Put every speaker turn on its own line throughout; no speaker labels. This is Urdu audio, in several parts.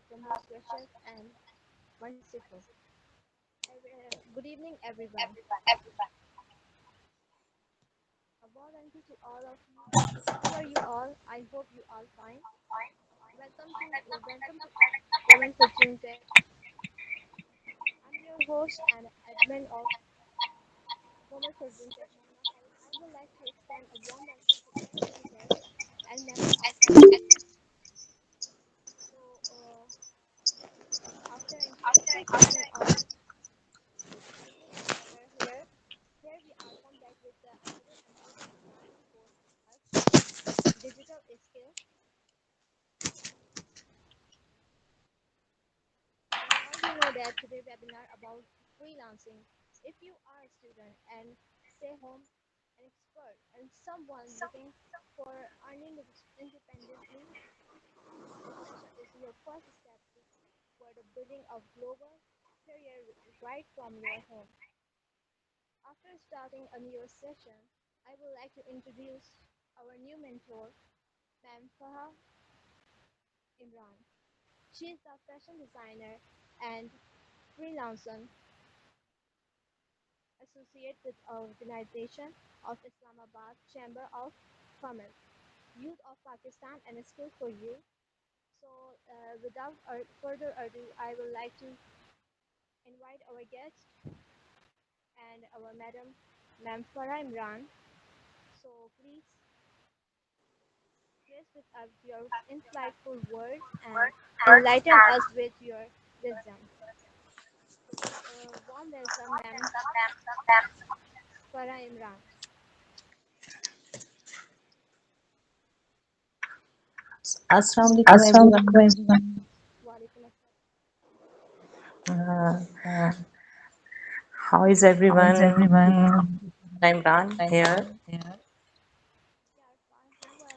most gracious and merciful. Good evening, everyone. A warm welcome to all of you. How are you all? I hope you all fine. Welcome to Women Fortune Tech. I'm your host and admin of Women Fortune Tech, Mona House. I would like to extend a warm welcome to all the guests and members of our team. So, after a quick introduction of we're here we are come back with another amazing exciting podcast on digital skill. And all you know that today webinar about freelancing. If you are a student and stay home, an expert, and someone looking for earning independently, this session is your first step toward the building of global career right from your home. After starting a new session, I would like to introduce our new mentor, Ma'am Faha Imran. She is a fashion designer and freelancer associate with Organization of Islamabad Chamber of Commerce, Youth of Pakistan, and a skill for you. So, without further ado, I would like to invite our guest and our Madam, Ma'am Farah Imran. So, please grace with us your insightful words and enlighten us with your wisdom. So, warm welcome, Ma'am Farah Imran.
Assalamu alaikum everyone.
Walaikum assalam.
Uh, how is everyone? I'm Ran here.
Yeah, fine.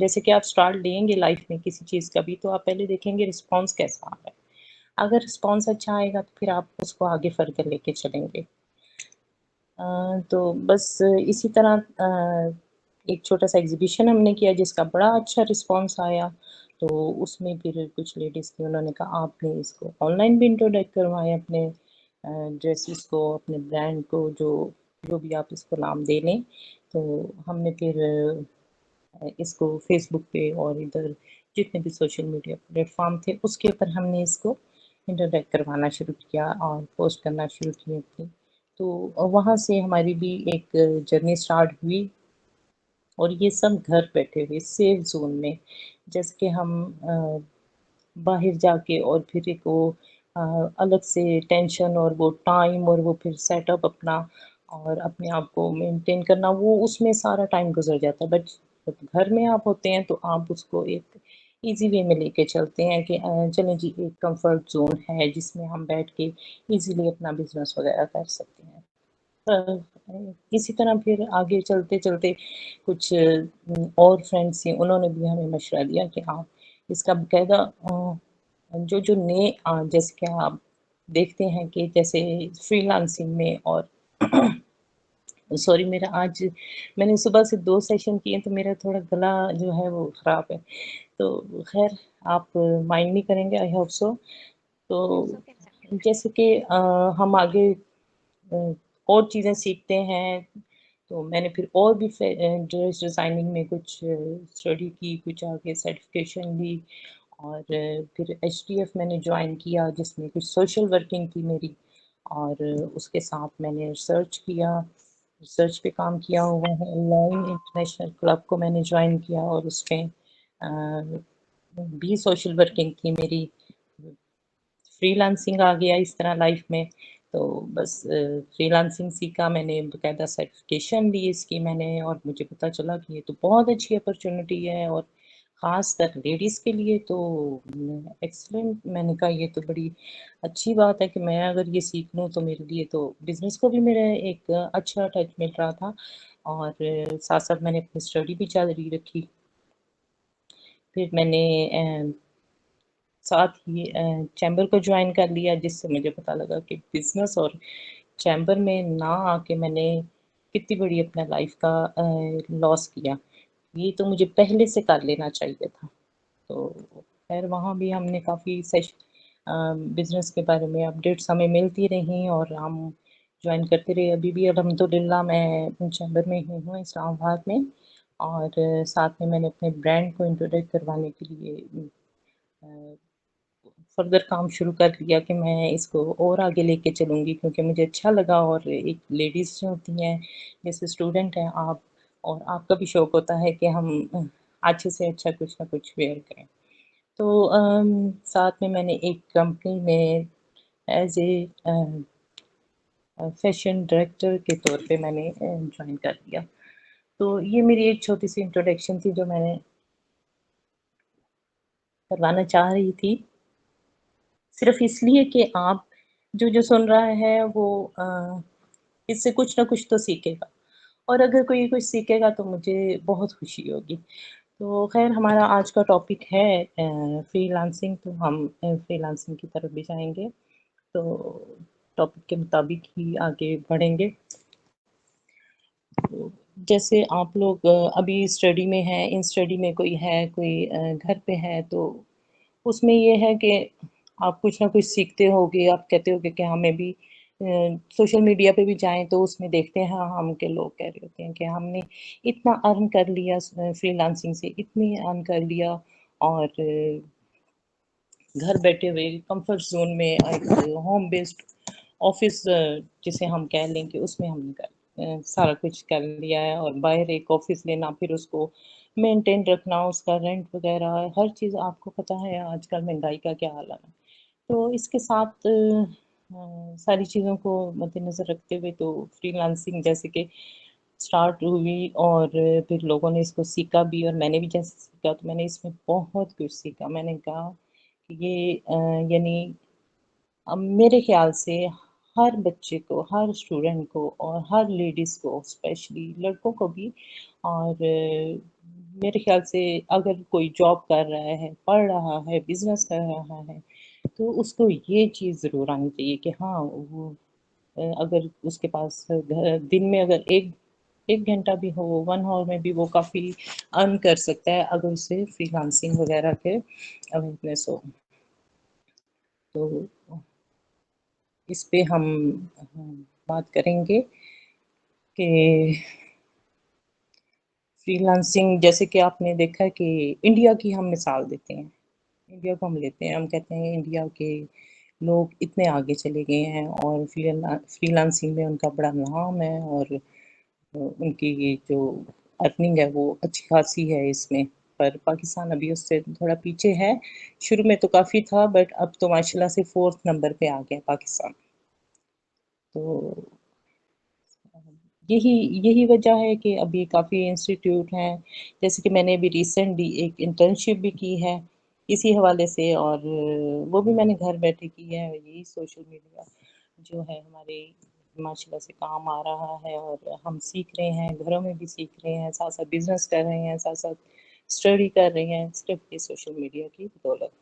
جیسے کہ آپ اسٹارٹ لیں گے لائف میں کسی چیز کا بھی تو آپ پہلے دیکھیں گے رسپانس کیسا آ رہا ہے. اگر رسپانس اچھا آئے گا تو پھر آپ اس کو آگے فردر لے کے چلیں گے. تو بس اسی طرح ایک چھوٹا سا ایگزیبیشن ہم نے کیا جس کا بڑا اچھا رسپانس آیا. تو اس میں پھر کچھ لیڈیز تھیں انہوں نے کہا آپ نے اس کو آن لائن بھی انٹروڈکٹ کروائے اپنے ڈریسز کو اپنے برانڈ کو جو بھی آپ اس کو نام دے لیں. تو ہم نے پھر اس کو فیس بک پہ اور ادھر جتنے بھی سوشل میڈیا پلیٹ فارم تھے اس کے اوپر ہم نے اس کو انٹروڈکٹ کروانا شروع کیا اور پوسٹ کرنا شروع کی تھی. تو وہاں سے ہماری بھی ایک جرنی اسٹارٹ ہوئی اور یہ سب گھر بیٹھے ہوئے سیف زون میں. جیسے کہ ہم باہر جا کے اور پھر ایک وہ الگ سے ٹینشن اور وہ ٹائم اور وہ پھر سیٹ اپ اپنا اور اپنے آپ کو مینٹین کرنا وہ اس میں سارا ٹائم گزر جاتا ہے. بٹ جب گھر میں آپ ہوتے ہیں تو آپ اس کو ایک ایزی وے میں لے کے چلتے ہیں کہ چلیں جی ایک کمفرٹ زون ہے جس میں ہم بیٹھ کے ایزیلی اپنا بزنس وغیرہ کر سکتے ہیں. اسی طرح پھر آگے چلتے چلتے کچھ اور فرینڈس تھیں انہوں نے بھی ہمیں مشورہ دیا کہ آپ اس کا باقاعدہ جو نئے جیسے کہ آپ دیکھتے ہیں کہ جیسے فری لانسنگ میں اور سوری میرا آج میں نے صبح سے 2 سیشن کیے تو میرا تھوڑا گلا جو ہے وہ خراب ہے. تو خیر آپ مائنڈ نہیں کریں گے آئی ہوپ سو. تو
اٹس اوکے میم.
جیسے کہ ہم آگے اور چیزیں سیکھتے ہیں تو میں نے پھر اور بھی ڈریس ڈیزائننگ میں کچھ اسٹڈی کی کچھ آگے سرٹیفکیشن لی اور پھر ایچ ٹی ایف میں نے جوائن کیا جس میں کچھ سوشل ورکنگ تھی میری اور اس کے ساتھ میں نے ریسرچ کیا ریسرچ پہ کام کیا ہوا ہے. لائن انٹرنیشنل کلب کو میں نے جوائن کیا اور اس پہ بھی سوشل ورکنگ تھی میری. فری لانسنگ آ گیا اس طرح لائف میں تو بس فری لانسنگ سیکھا میں نے باقاعدہ سرٹیفکیشن لی اس کی میں نے اور مجھے پتہ چلا کہ یہ تو بہت اچھی اپرچونیٹی ہے اور خاص کر لیڈیز کے لیے تو ایکسلنٹ. میں نے کہا یہ تو بڑی اچھی بات ہے کہ میں اگر یہ سیکھ لوں تو میرے لیے تو بزنس کو بھی میرا ایک اچھا ٹچ مل رہا تھا اور ساتھ ساتھ میں نے اپنی اسٹڈی بھی جاری رکھی. پھر میں نے ساتھ ہی چیمبر کو جوائن کر لیا جس سے مجھے پتہ لگا کہ بزنس اور چیمبر میں نہ آ کے میں نے کتنی بڑی اپنا لائف کا لاس کیا. یہ تو مجھے پہلے سے کر لینا چاہیے تھا. تو خیر وہاں بھی ہم نے کافی بزنس کے بارے میں اپڈیٹس ہمیں ملتی رہیں اور ہم جوائن کرتے رہے. ابھی بھی الحمد للہ میں چیمبر میں ہی ہوں اسلام آباد میں اور ساتھ میں میں نے اپنے برانڈ کو انٹروڈکٹ کروانے کے لیے فردر کام شروع کر لیا کہ میں اس کو اور آگے لے کے چلوں گی کیونکہ مجھے اچھا لگا. اور ایک لیڈیز جو ہوتی ہیں جیسے اسٹوڈنٹ ہیں آپ اور آپ کا بھی شوق ہوتا ہے کہ ہم اچھے سے اچھا کچھ نہ کچھ ویئر کریں. تو ساتھ میں نے ایک کمپنی میں ایز اے فیشن ڈائریکٹر کے طور پہ میں نے جوائن کر لیا. تو یہ میری ایک چھوٹی سی انٹروڈکشن تھی جو میں نے کروانا چاہ رہی تھی صرف اس لیے کہ آپ جو سن رہا ہے وہ اس سے کچھ نہ کچھ تو سیکھے گا اور اگر کوئی کچھ سیکھے گا تو مجھے بہت خوشی ہوگی. تو خیر ہمارا آج کا ٹاپک ہے فری لانسنگ تو ہم فری لانسنگ کی طرف بھی جائیں گے. تو ٹاپک کے مطابق ہی آگے بڑھیں گے. جیسے آپ لوگ ابھی اسٹڈی میں ہیں ان اسٹڈی میں کوئی ہے کوئی گھر پہ ہے تو اس میں یہ ہے کہ آپ کچھ نہ کچھ سیکھتے ہوگے. آپ کہتے ہوگے کہ ہمیں بھی سوشل میڈیا پہ بھی جائیں تو اس میں دیکھتے ہیں ہم کے لوگ کہہ رہے ہوتے ہیں کہ ہم نے اتنا ارن کر لیا فری لانسنگ سے اتنی ارن کر لیا اور گھر بیٹھے ہوئے کمفرٹ زون میں ہوم بیسڈ آفس جسے ہم کہہ لیں کہ اس میں ہم نے سارا کچھ کر لیا ہے اور باہر ایک آفس لینا پھر اس کو مینٹین رکھنا اس کا رینٹ وغیرہ ہر چیز آپ کو پتہ ہے آج کل مہنگائی کا کیا حال ہے. تو اس کے ساتھ ساری چیزوں کو مد نظر رکھتے ہوئے تو فری لانسنگ جیسے کہ اسٹارٹ ہوئی اور پھر لوگوں نے اس کو سیکھا بھی اور میں نے بھی جیسے سیکھا تو میں نے اس میں بہت کچھ سیکھا. میں نے کہا کہ یہ یعنی میرے خیال سے ہر بچے کو ہر اسٹوڈنٹ کو اور ہر لیڈیز کو اسپیشلی لڑکوں کو بھی اور میرے خیال سے اگر کوئی جاب کر رہا ہے، پڑھ رہا ہے، بزنس کر رہا ہے، تو اس کو یہ چیز ضرور آنی چاہیے کہ ہاں وہ اگر اس کے پاس دن میں اگر ایک گھنٹہ بھی ہو، 1 آور میں بھی وہ کافی ارن کر سکتا ہے اگر اسے فری لانسنگ وغیرہ کے اویئرنیس ہو. تو اس پہ ہم بات کریں گے کہ فری لانسنگ، جیسے کہ آپ نے دیکھا کہ انڈیا کی ہم مثال دیتے ہیں، انڈیا کو ہم لیتے ہیں، ہم کہتے ہیں انڈیا کے لوگ اتنے آگے چلے گئے ہیں اور فری لانسنگ میں ان کا بڑا نام ہے، اور ان کی جو ارننگ ہے وہ اچھی خاصی ہے اس میں. پر پاکستان ابھی اس سے تھوڑا پیچھے ہے. شروع میں تو کافی تھا، بٹ اب تو ماشاء اللہ سے 4تھ نمبر پہ آ گیا پاکستان. تو یہی وجہ ہے کہ ابھی کافی انسٹیٹیوٹ ہیں، جیسے کہ میں نے ابھی ریسنٹلی ایک انٹرنشپ بھی کی ہے اسی حوالے سے، اور وہ بھی میں نے گھر بیٹھے کی ہے. یہی سوشل میڈیا جو ہے ہمارے ماشاء اللہ سے کام آ رہا ہے، اور ہم سیکھ رہے ہیں، گھروں میں بھی سیکھ رہے ہیں، ساتھ ساتھ بزنس کر رہے ہیں، ساتھ ساتھ اسٹڈی کر رہے ہیں، صرف یہ سوشل میڈیا کی بدولت.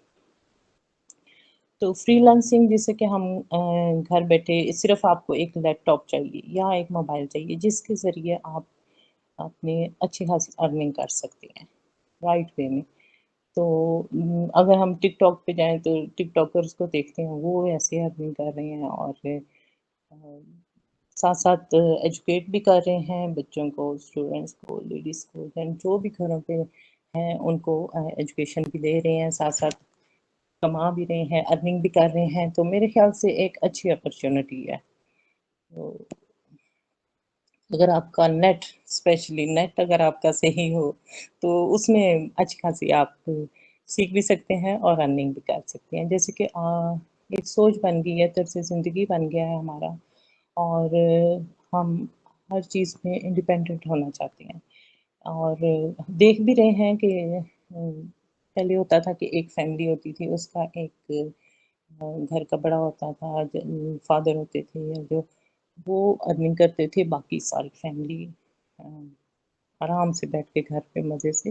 تو فری لانسنگ جیسے کہ ہم گھر بیٹھے صرف آپ کو ایک لیپ ٹاپ چاہیے یا ایک موبائل چاہیے جس کے ذریعے آپ اپنے اچھی خاصی ارننگ کر سکتے ہیں رائٹ وے میں. تو اگر ہم ٹک ٹاک پہ جائیں تو ٹک ٹاکرس کو دیکھتے ہیں، وہ ایسے ارننگ کر رہے ہیں، اور ساتھ ساتھ ایجوکیٹ بھی کر رہے ہیں بچوں کو، اسٹوڈنٹس کو، لیڈیز کو، جو بھی گھروں پہ ہیں ان کو ایجوکیشن بھی دے رہے ہیں، ساتھ ساتھ کما بھی رہے ہیں، ارننگ بھی کر رہے ہیں. تو میرے خیال سے ایک اچھی اپرچونٹی ہے. تو اگر آپ کا نیٹ، اسپیشلی نیٹ اگر آپ کا صحیح ہو تو اس میں اچھی خاصی آپ سیکھ بھی سکتے ہیں اور ارننگ بھی کر سکتے ہیں. جیسے کہ ایک سوچ بن گئی ہے، طرز زندگی بن گیا ہے ہمارا، اور ہم ہر چیز میں انڈیپینڈنٹ ہونا چاہتے ہیں. اور دیکھ بھی رہے ہیں کہ پہلے ہوتا تھا کہ ایک فیملی ہوتی تھی، اس کا ایک گھر کا بڑا ہوتا تھا، فادر ہوتے تھے یا جو، وہ ارننگ کرتے تھے، باقی ساری فیملی آرام سے بیٹھ کے گھر پہ مزے سے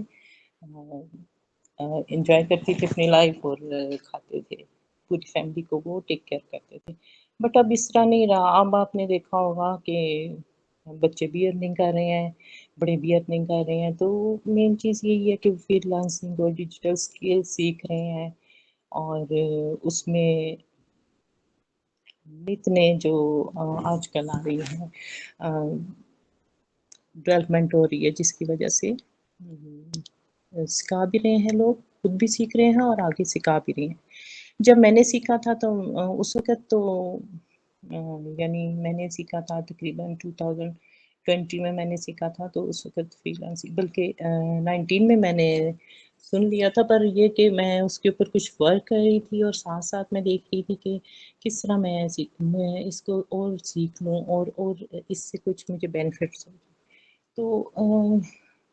انجوائے کرتی تھی اپنی لائف، اور کھاتے تھے، پوری فیملی کو وہ ٹیک کیئر کرتے تھے. بٹ اب اس طرح نہیں رہا. اب آپ نے دیکھا ہوگا کہ بچے بھی ارننگ کر رہے ہیں، بڑے بھی ارننگ کر رہے ہیں. تو مین چیز یہی ہے کہ فری لانسنگ اور ڈیجیٹل اسکل سیکھ رہے ہیں، اور اس میں اتنے جو آج کل آ رہی ہے ڈیولپمنٹ ہو رہی ہے، جس کی وجہ سے سکھا بھی رہے ہیں لوگ، خود بھی سیکھ رہے ہیں اور آگے سکھا بھی رہے ہیں. جب میں نے سیکھا تھا تو اس وقت تو یعنی میں نے سیکھا تھا تقریباً 2020 میں نے سیکھا تھا. تو اس وقت فری لانسنگ بلکہ 19 میں نے سن لیا تھا، پر یہ کہ میں اس کے اوپر کچھ ورک کر رہی تھی اور ساتھ ساتھ میں دیکھ رہی تھی کہ کس طرح میں اس کو اور سیکھ لوں اور اس سے کچھ مجھے بینیفٹس ہو. تو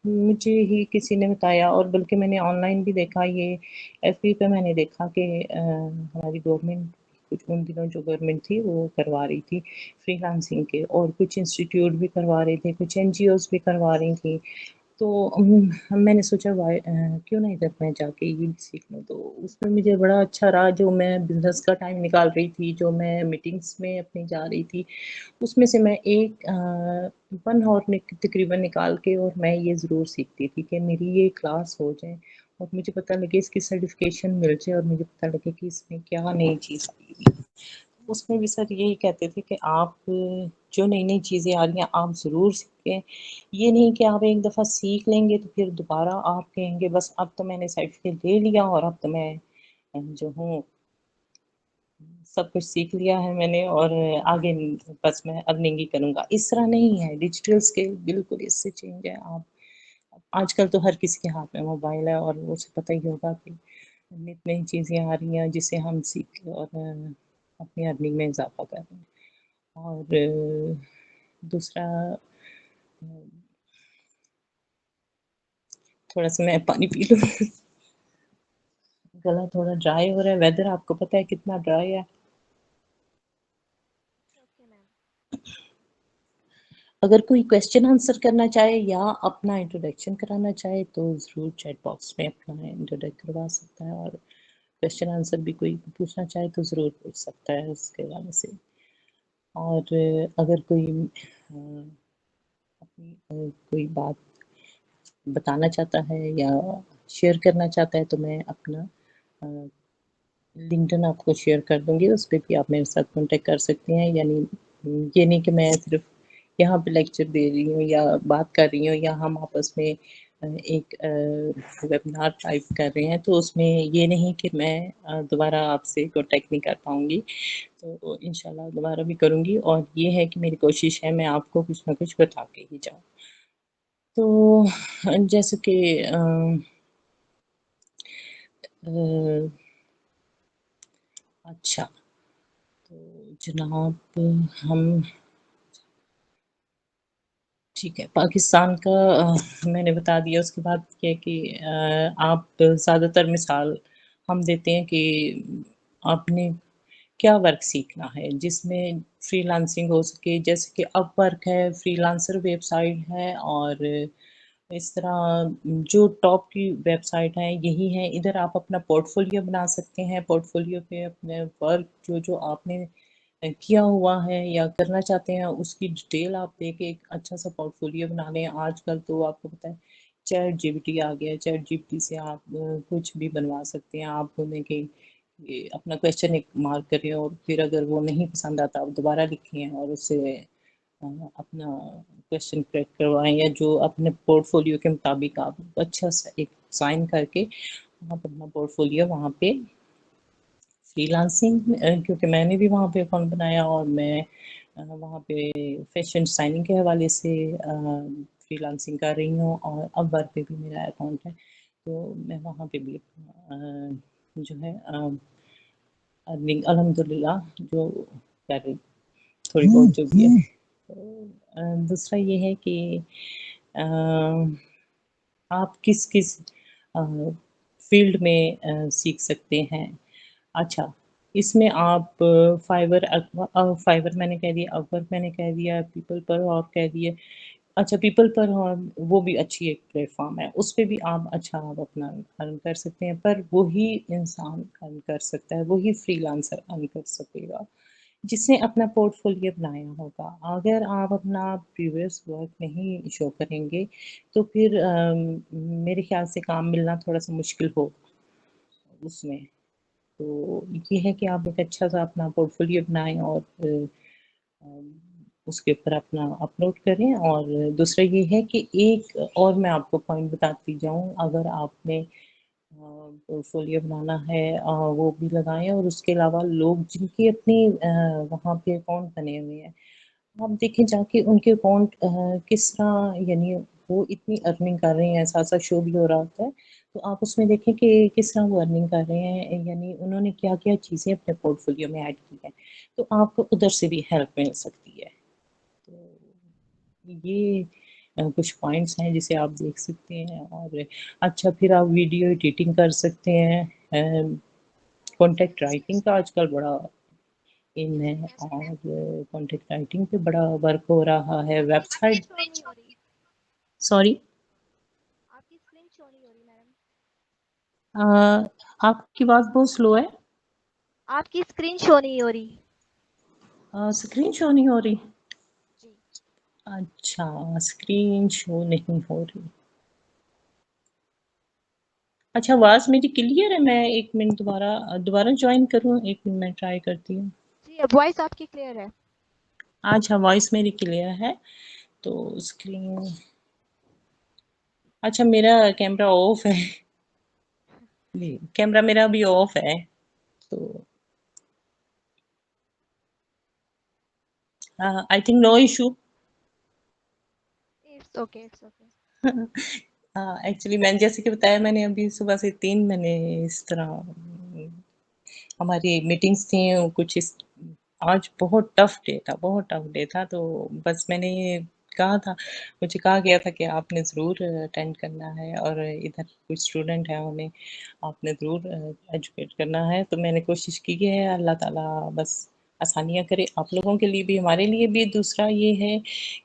مجھے ہی کسی نے بتایا، اور بلکہ میں نے آن لائن بھی دیکھا، یہ ایف بی پہ میں نے دیکھا کہ ہماری گورنمنٹ کچھ ان دنوں جو گورنمنٹ تھی وہ کروا رہی تھی فری لانسنگ کے، اور کچھ انسٹیٹیوٹ بھی کروا رہے تھے، کچھ این جی اوز بھی کروا رہی تھی. تو میں نے سوچا کیوں نہیں ادھر میں جا کے یہ بھی سیکھ لوں. تو اس میں مجھے بڑا اچھا رہا. جو میں بزنس کا ٹائم نکال رہی تھی، جو میں میٹنگس میں اپنی جا رہی تھی، اس میں سے میں ایک 1 آور تقریباً نکال کے اور میں یہ ضرور سیکھتی تھی کہ میری یہ کلاس ہو جائے اور مجھے پتہ لگے، اس کی سرٹیفکیشن مل جائے، اور مجھے پتہ لگے کہ اس میں کیا نئی چیز آئی ہوئی. اس میں بھی سر یہی کہتے تھے کہ آپ جو نئی نئی چیزیں آ رہی ہیں آپ ضرور سیکھیں. یہ نہیں کہ آپ ایک دفعہ سیکھ لیں گے تو پھر دوبارہ آپ کہیں گے بس اب تو میں نے سرٹیفکیٹ لے لیا اور اب تو میں جو ہوں سب کچھ سیکھ لیا ہے میں نے، اور آگے بس میں ارننگ ہی کروں گا. اس طرح نہیں ہے. ڈیجیٹل اسکل بالکل اس سے چینج ہے. آپ آج کل تو ہر کسی کے ہاتھ میں موبائل ہے، اور اسے پتہ ہی ہوگا کہ نئی نئی چیزیں آ رہی ہیں جسے ہم سیکھ کے اور اپنی ارننگ میں اضافہ کر رہے ہیں. اور دوسرا، تھوڑا سا میں پانی پی لوں، گلا تھوڑا ڈرائی ہو رہا ہے. ویدر آپ کو پتہ ہے کتنا ڈرائی ہے.
Okay ma'am.
اگر کوئی کویشچن آنسر کرنا چاہے یا اپنا انٹروڈکشن کرانا چاہے تو ضرور چیٹ باکس میں اپنا انٹروڈکٹ کروا سکتا ہے، اور کویشچن آنسر بھی کوئی پوچھنا چاہے تو ضرور پوچھ سکتا ہے اس کے حوالے سے. اور اگر کوئی اپنی کوئی بات بتانا چاہتا ہے یا شیئر کرنا چاہتا ہے تو میں اپنا لنکڈن آپ کو شیئر کر دوں گی، اس پہ بھی آپ میرے ساتھ کانٹیکٹ کر سکتے ہیں. یعنی یہ نہیں کہ میں صرف یہاں پہ لیکچر دے رہی ہوں یا بات کر رہی ہوں یا ہم آپس میں ایک ویبنار ٹائپ کر رہے ہیں، تو اس میں یہ نہیں کہ میں دوبارہ آپ سے کانٹیکٹ نہیں کر پاؤں گی. تو انشاءاللہ دوبارہ بھی کروں گی، اور یہ ہے کہ میری کوشش ہے میں آپ کو کچھ نہ کچھ بتا کے ہی جاؤں. تو جیسے کہ اچھا، تو جناب ہم ٹھیک ہے، پاکستان کا میں نے بتا دیا. اس کے بعد یہ کہ آپ زیادہ تر مثال ہم دیتے ہیں کہ آپ نے کیا ورک سیکھنا ہے جس میں فری لانسنگ ہو سکے، جیسے کہ اپ ورک ہے، فری لانسر ویب سائٹ ہے، اور اس طرح جو ٹاپ کی ویب سائٹ ہیں یہی ہیں. ادھر آپ اپنا پورٹ فولیو بنا سکتے ہیں، پورٹ فولیو پہ اپنے ورک جو آپ نے کیا ہوا ہے یا کرنا چاہتے ہیں اس کی ڈیٹیل آپ دے کے ایک اچھا سا پورٹ فولیو بنا لیں. آج کل تو آپ کو پتہ ہے چیٹ جی پی ٹی آ گیا ہے، چیٹ جی پی ٹی سے آپ کچھ بھی بنوا سکتے ہیں. آپ بولیں کہ اپنا کویشچن ایک مارک کریں اور پھر اگر وہ نہیں پسند آتا آپ دوبارہ لکھیں اور اس سے اپنا کویشچن کریکٹ کروائیں، یا جو اپنے پورٹ فولیو کے مطابق آپ اچھا سا ایک سائن کر کے آپ اپنا پورٹ فولیو وہاں پہ فری لانسنگ، کیونکہ میں نے بھی وہاں پہ اکاؤنٹ بنایا اور میں وہاں پہ فیشن ڈیزائننگ کے حوالے سے فری لانسنگ کر رہی ہوں، اور اب ورک پہ بھی میرا اکاؤنٹ ہے. تو میں وہاں پہ بھی جو ہے ارننگ الحمد للہ جو کر رہی تھوڑی بہت جو بھی ہے. دوسرا یہ ہے کہ آپ کس کس فیلڈ میں سیکھ سکتے ہیں. اچھا، اس میں آپ فائبر میں نے کہہ دیا، اپ ورک میں نے کہہ دیا، پیپل پر آپ کہہ دیے. اچھا، پیپل پر وہ بھی اچھی ایک پلیٹ فارم ہے، اس پہ بھی آپ اچھا آپ اپنا ارن کر سکتے ہیں. پر وہی انسان ارن کر سکتا ہے، وہی فری لانسر ارن کر سکے گا جس نے اپنا پورٹ فولیو بنایا ہوگا. اگر آپ اپنا پریویس ورک نہیں شو کریں گے تو پھر میرے خیال سے کام ملنا تھوڑا سا مشکل ہوگا اس میں. تو یہ ہے کہ آپ ایک اچھا سا اپنا پورٹ فولیو بنائیں اور اس کے اوپر اپنا اپلوڈ کریں. اور دوسرا یہ ہے کہ ایک اور میں آپ کو پوائنٹ بتاتی جاؤں، اگر آپ نے پورٹ فولیو بنانا ہے وہ بھی لگائیں. اور اس کے علاوہ لوگ جن کی اپنی وہاں پہ اکاؤنٹ بنے ہوئے ہیں، آپ دیکھیں جا کے ان کے اکاؤنٹ کس طرح، یعنی وہ اتنی ارننگ کر رہے ہیں، ساتھ ساتھ شو بھی ہو رہا ہوتا ہے. تو آپ اس میں دیکھیں کہ کس طرح وہ ارننگ کر رہے ہیں، یعنی انہوں نے کیا کیا چیزیں اپنے پورٹ فولیو میں ایڈ کی ہیں. تو آپ کو ادھر سے بھی ہیلپ مل سکتی ہے. تو یہ کچھ پوائنٹس ہیں جسے آپ دیکھ سکتے ہیں. اور اچھا، پھر آپ ویڈیو ایڈیٹنگ کر سکتے ہیں. کانٹیکٹ رائٹنگ کا آج کل بڑا ان ہے،
یس میم.
اور کانٹیکٹ رائٹنگ پہ بڑا ورک ہو رہا ہے. ویب
آپ کی
سائٹ
شو نہیں ہو رہی.
سوری
آپ کی اسکرین شو نہیں ہو رہی میڈم.
آپ کی بات بہت سلو ہے.
آپ کی اسکرین شو نہیں ہو رہی.
اسکرین شو نہیں ہو رہی.
جی.
اچھا، اسکرین شو نہیں ہو رہی. اچھا، آواز میری کلیئر ہے؟ میں ایک منٹ دوبارہ جوائن کروں. ایک منٹ میں ٹرائی کرتی ہوں.
جی، اب وائس آپ کی کلیئر ہے.
اچھا، وائس میری کلیئر ہے. تو اسکرین، اچھا میرا کیمرہ آف ہے. جی، کیمرہ میرا بھی آف ہے. تو I think no issue.
It's okay, it's okay.
Actually میں جیسے کہ بتایا، میں نے ابھی صبح سے 3 میں نے اس طرح ہماری میٹنگس تھیں کچھ. آج بہت ٹف ڈے تھا، بہت ٹف ڈے تھا. تو بس میں نے یہ کہا تھا، مجھے کہا گیا تھا کہ آپ نے ضرور اٹینڈ کرنا ہے، اور ادھر کچھ اسٹوڈنٹ ہیں انہیں آپ نے ضرور ایجوکیٹ کرنا ہے. تو میں نے کوشش کی ہے، اللہ تعالیٰ بس آسانیاں کرے آپ لوگوں کے لیے بھی ہمارے لیے بھی. دوسرا یہ ہے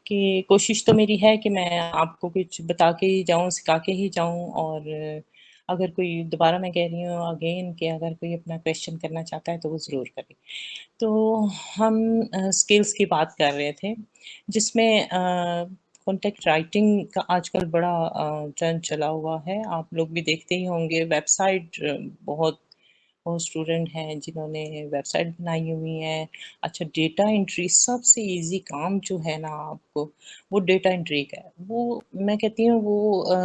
کہ کوشش تو میری ہے کہ میں آپ کو کچھ بتا کے ہی جاؤں، سکھا کے ہی جاؤں. اور اگر کوئی دوبارہ میں کہہ رہی ہوں اگین کہ اگر کوئی اپنا کویشچن کرنا چاہتا ہے تو وہ ضرور کرے. تو ہم اسکلس کی بات کر رہے تھے جس میں کانٹیکٹ رائٹنگ کا آج کل بڑا ٹرینڈ چلا ہوا ہے. آپ لوگ بھی دیکھتے ہی ہوں گے ویب سائٹ بہت بہت اسٹوڈنٹ ہیں جنہوں نے ویب سائٹ بنائی ہوئی ہیں. اچھا ڈیٹا انٹری سب سے ایزی کام جو ہے نا آپ کو وہ ڈیٹا انٹری کا ہے. وہ میں کہتی ہوں وہ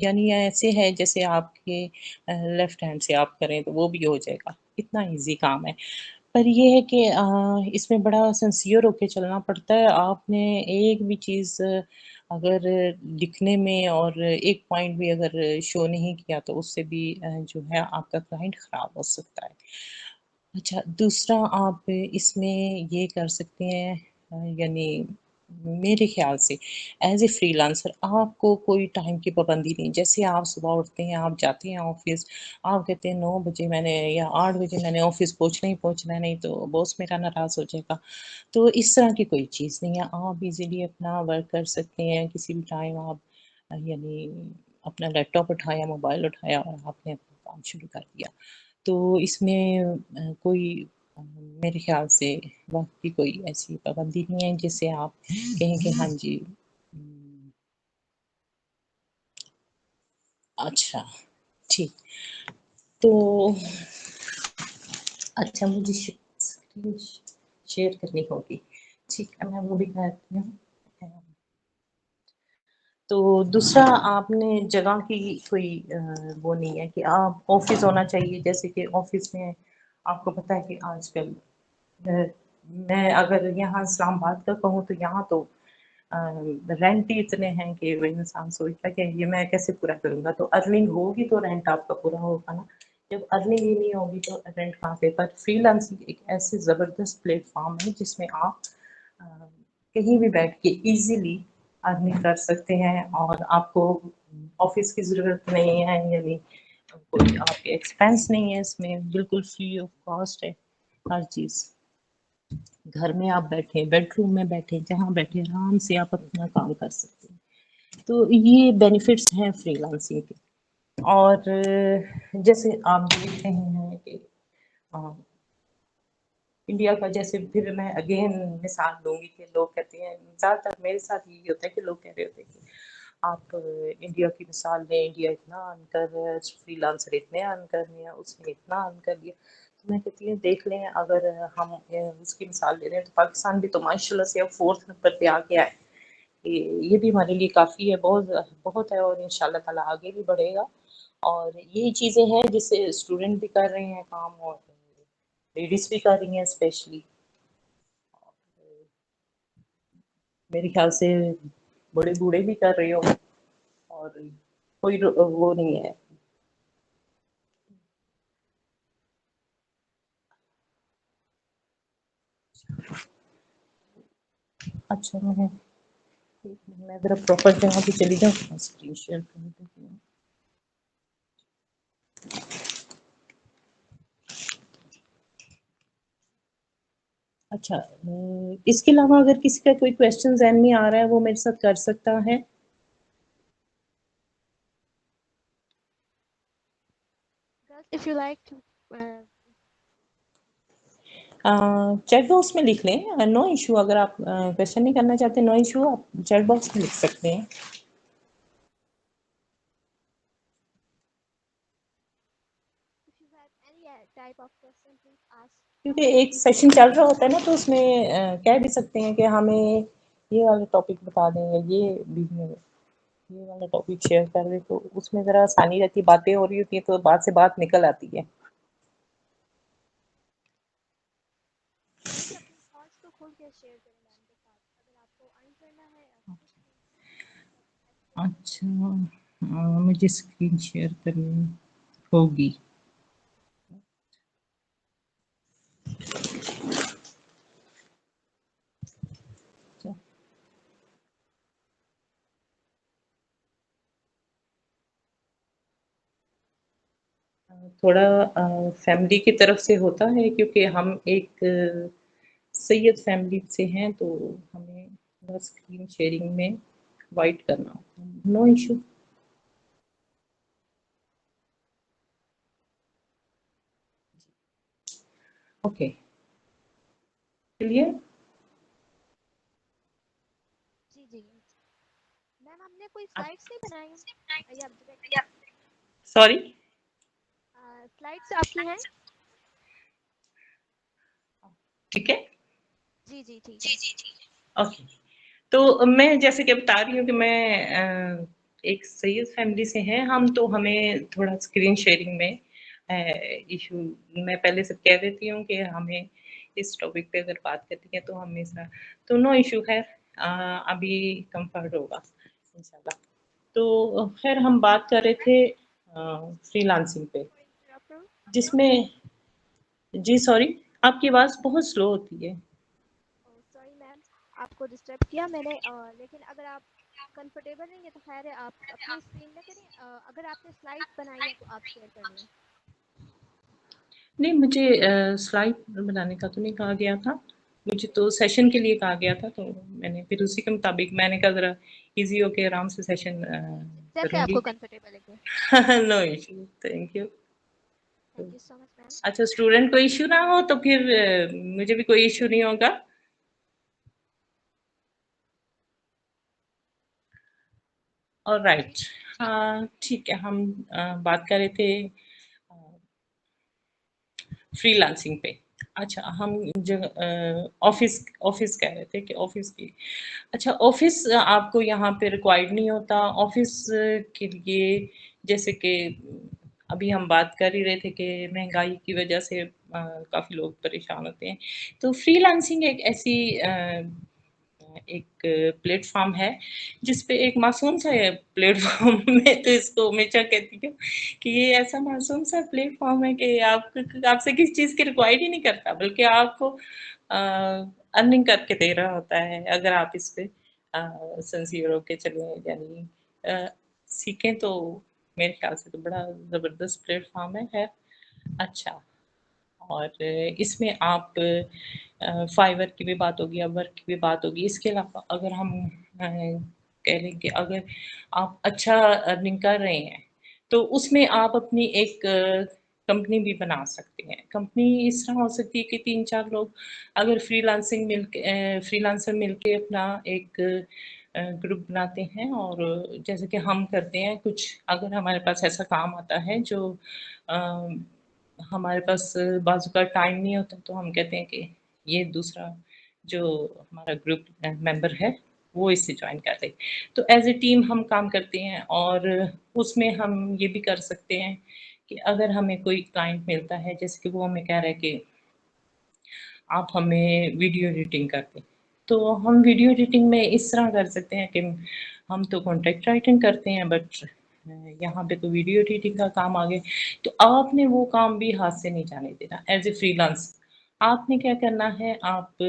یعنی ایسے ہے جیسے آپ کے لیفٹ ہینڈ سے آپ کریں تو وہ بھی ہو جائے گا، اتنا ایزی کام ہے. پر یہ ہے کہ اس میں بڑا سنسیئر ہو کے چلنا پڑتا ہے. آپ نے ایک بھی چیز اگر لکھنے میں اور ایک پوائنٹ بھی اگر شو نہیں کیا تو اس سے بھی جو ہے آپ کا کلائنٹ خراب ہو سکتا ہے. اچھا دوسرا آپ اس میں یہ کر سکتے ہیں یعنی میرے خیال سے ایز اے فری لانسر آپ کو کوئی ٹائم کی پابندی نہیں. جیسے آپ صبح اٹھتے ہیں، آپ جاتے ہیں آفس، آپ کہتے ہیں 9 بجے میں نے یا 8 بجے میں نے آفس پہنچنا ہی پہنچنا ہے، نہیں تو باس میرا ناراض ہو جائے گا. تو اس طرح کی کوئی چیز نہیں ہے. آپ ایزیلی اپنا ورک کر سکتے ہیں کسی بھی ٹائم. آپ یعنی اپنا لیپ ٹاپ اٹھایا، موبائل اٹھایا اور آپ نے اپنا کام شروع کر دیا. تو اس میں کوئی میرے خیال سے وقت کی کوئی ایسی پابندی نہیں ہے جس سے آپ کہیں کہ ہاں جی اچھا ٹھیک. تو اچھا مجھے شیئر کرنی ہوگی. ٹھیک ہے میں وہ بھی کرتی ہوں. تو دوسرا آپ نے جگہ کی کوئی وہ نہیں ہے کہ آپ آفس ہونا چاہیے. جیسے کہ آفس میں آپ کو پتہ ہے کہ آج کل میں اگر یہاں اسلام آباد کا کہوں تو یہاں تو رینٹ ہی اتنے ہیں کہ وہ انسان سوچتا ہے کہ یہ میں کیسے پورا کروں گا. تو ارننگ ہوگی تو رینٹ آپ کا پورا ہوگا نا. جب ارننگ ہی نہیں ہوگی تو رینٹ کہاں سے. پر فری لانسنگ ایک ایسے زبردست پلیٹ فارم ہے جس میں آپ کہیں بھی بیٹھ کے ایزیلی ارننگ کر سکتے ہیں اور آپ کو آفس کی ضرورت نہیں ہے. یعنی کوئی آپ کے ایکسپینس نہیں ہے. اس میں بالکل فری آف کاسٹ ہے ہر چیز. گھر میں آپ بیٹھے، بیڈ روم میں بیٹھے، جہاں بیٹھے آرام سے آپ اپنا کام کر سکتے ہیں. تو یہ بینیفٹس ہیں فری لانسنگ کے. اور جیسے آپ دیکھ رہے ہیں کہ انڈیا کا جیسے پھر میں اگین مثال دوں گی کہ لوگ کہتے ہیں زیادہ تر میرے ساتھ یہی ہوتا ہے کہ لوگ کہہ رہے ہوتے ہیں کہ آپ انڈیا کی مثال لیں، انڈیا اتنا ارن کر رہا ہے، فری لانسر اتنے ارن کر رہے ہیں، اس نے اتنا ارن کر لیا. تو میں کہتی ہوں دیکھ لیں اگر ہم اس کی مثال لے رہے ہیں تو پاکستان بھی تو ماشاء اللہ سے اب 4 نمبر پہ آ گیا ہے. یہ بھی ہمارے لیے کافی ہے، بہت بہت ہے. اور ان شاء اللہ تعالیٰ آگے بھی بڑھے گا. اور یہی چیزیں ہیں جس سے اسٹوڈنٹ بھی کر رہے ہیں کام اور لیڈیز بھی کر رہی ہیں اسپیشلی. میرے خیال سے بڑے بوڑھے بھی کر رہے ہو اور کوئی وہ نہیں ہے. اچھا میں ذرا پراپر جگہ پہ چلی جاؤں اسکرین شیئر کرنے دیتی ہوں. اچھا اس کے علاوہ اگر کسی کا کوئی کوشچن ذہن میں آ رہا ہے وہ میرے ساتھ کر سکتا ہے.
Girls, if you like to
chat box میں لکھ لیں، نو ایشو. اگر آپ کوشچن نہیں کرنا چاہتے نو ایشو، آپ چیٹ باکس میں لکھ سکتے ہیں.
if you have any type of question, please ask
کیونکہ ایک سیشن چل رہا ہوتا ہے نا تو اس میں کہہ بھی سکتے ہیں کہ ہمیں یہ والا ٹاپک بتا دیں یا یہ والا ٹاپک شیئر کر دیں. تو اس میں ذرا آسانی رہتی، باتیں ہو رہی ہوتی ہیں تو بات سے بات نکل آتی ہے.
please اپنے تھاٹس کو کھول کے شیئر کریں میم کے ساتھ. اگر آپ کو ارن کرنا ہے یا کچھ بھی ایسے
اچھا مجھے اسکرین شیئر کرنی ہوگی. تھوڑا فیملی کی طرف سے ہوتا ہے کیونکہ ہم ایک سید فیملی سے ہیں تو ہمیں تھوڑا اسکرین شیئرنگ میں وائٹ کرنا ہوتا ہے. No issue. Okay clear.
جی جی میم ہم نے کوئی سلائڈس نہیں بنائی یا ڈائریکٹلی
سوری.
سلائڈس آپ کی ہیں.
ٹھیک ہے.
جی جی ٹھیک ہے.
اوکے تو میں جیسے کہ بتا رہی ہوں کہ میں ایک سید فیملی سے ہیں ہم تو ہمیں تھوڑا اسکرین شیئرنگ میں ایشو. میں پہلے سے کہہ دیتی ہوں کہ ہمیں اس ٹاپک پہ اگر بات کرتی ہے تو ہمیشہ تو نو ایشو ہے. ابھی کمفرٹ ہوگا انشاءاللہ. تو خیر ہم بات کر رہے تھے فری لانسنگ پہ جس میں جی سوری آپ کی آواز بہت سلو ہوتی ہے.
سوری میم آپ کو ڈسٹرب کیا میں نے لیکن اگر آپ کمفرٹیبل نہیں ہے تو خیر ہے آپ اپنی اسکرین میں کریں. اگر آپ نے سلائڈ بنائی ہے تو آپ شیئر کر لیں.
نہیں مجھے سلائڈ بنانے کا تو نہیں کہا گیا تھا. مجھے تو سیشن کے لیے کہا گیا تھا تو میں نے پھر اسی کے مطابق میں نے کہا ذرا ایزی ہو کے آرام سے سیشن
جیسے
کروں
آپ
گی.
کو کمفرٹیبل لگے.
No issue thank you.
Thank you so much ma'am.
اچھا اسٹوڈنٹ کو ایشو نہ ہو تو پھر مجھے بھی کوئی ایشو نہیں ہوگا. آلرائٹ ٹھیک ہے. ہم بات کر رہے تھے فری لانسنگ پہ. اچھا ہم جو آفس کہہ رہے تھے کہ آفس کی. اچھا آفس آپ کو یہاں پہ ریکوائرڈ نہیں ہوتا. آفس کے لیے جیسے کہ ابھی ہم بات کر ہی رہے تھے کہ مہنگائی کی وجہ سے کافی لوگ پریشان ہوتے ہیں. تو فری لانسنگ ایک ایسی ایک پلیٹ فارم ہے جس پہ ایک معصوم سا پلیٹ فارم میں تو اس کو ہمیشہ کہتی ہوں کہ یہ ایسا معصوم سا پلیٹ فارم ہے کہ آپ سے کسی چیز کی ریکوائر ہی نہیں کرتا بلکہ آپ کو ارننگ کر کے دے رہا ہوتا ہے اگر آپ اس پہ سنسیئر ہو کے چلیں یعنی سیکھیں تو میرے خیال سے تو بڑا زبردست پلیٹ فارم ہے. خیر اچھا اور اس میں آپ فائور کی بھی بات ہوگی اب ورک کی بھی بات ہوگی. اس کے علاوہ اگر ہم کہہ لیں کہ اگر آپ اچھا ارننگ کر رہے ہیں تو اس میں آپ اپنی ایک کمپنی بھی بنا سکتے ہیں. کمپنی اس طرح ہو سکتی ہے کہ 3-4 لوگ اگر فری لانسر مل کے اپنا ایک گروپ بناتے ہیں اور جیسے کہ ہم کرتے ہیں کچھ اگر ہمارے پاس ایسا کام آتا ہے جو ہمارے پاس بازو کا ٹائم نہیں ہوتا تو ہم کہتے ہیں کہ یہ دوسرا جو ہمارا گروپ ممبر ہے وہ اس سے جوائن کر لے. تو ایز اے ٹیم ہم کام کرتے ہیں اور اس میں ہم یہ بھی کر سکتے ہیں کہ اگر ہمیں کوئی کلائنٹ ملتا ہے جیسے کہ وہ ہمیں کہہ رہے کہ آپ ہمیں ویڈیو ایڈیٹنگ کرتے تو ہم ویڈیو ایڈیٹنگ میں اس طرح کر سکتے ہیں کہ ہم تو کانٹیکٹ رائٹنگ کرتے ہیں بٹ یہاں پہ تو ویڈیو ایڈیٹنگ کا کام آگے تو آپ نے وہ کام بھی ہاتھ سے نہیں جانے دینا ایز اے فری لانس. آپ نے کیا کرنا ہے آپ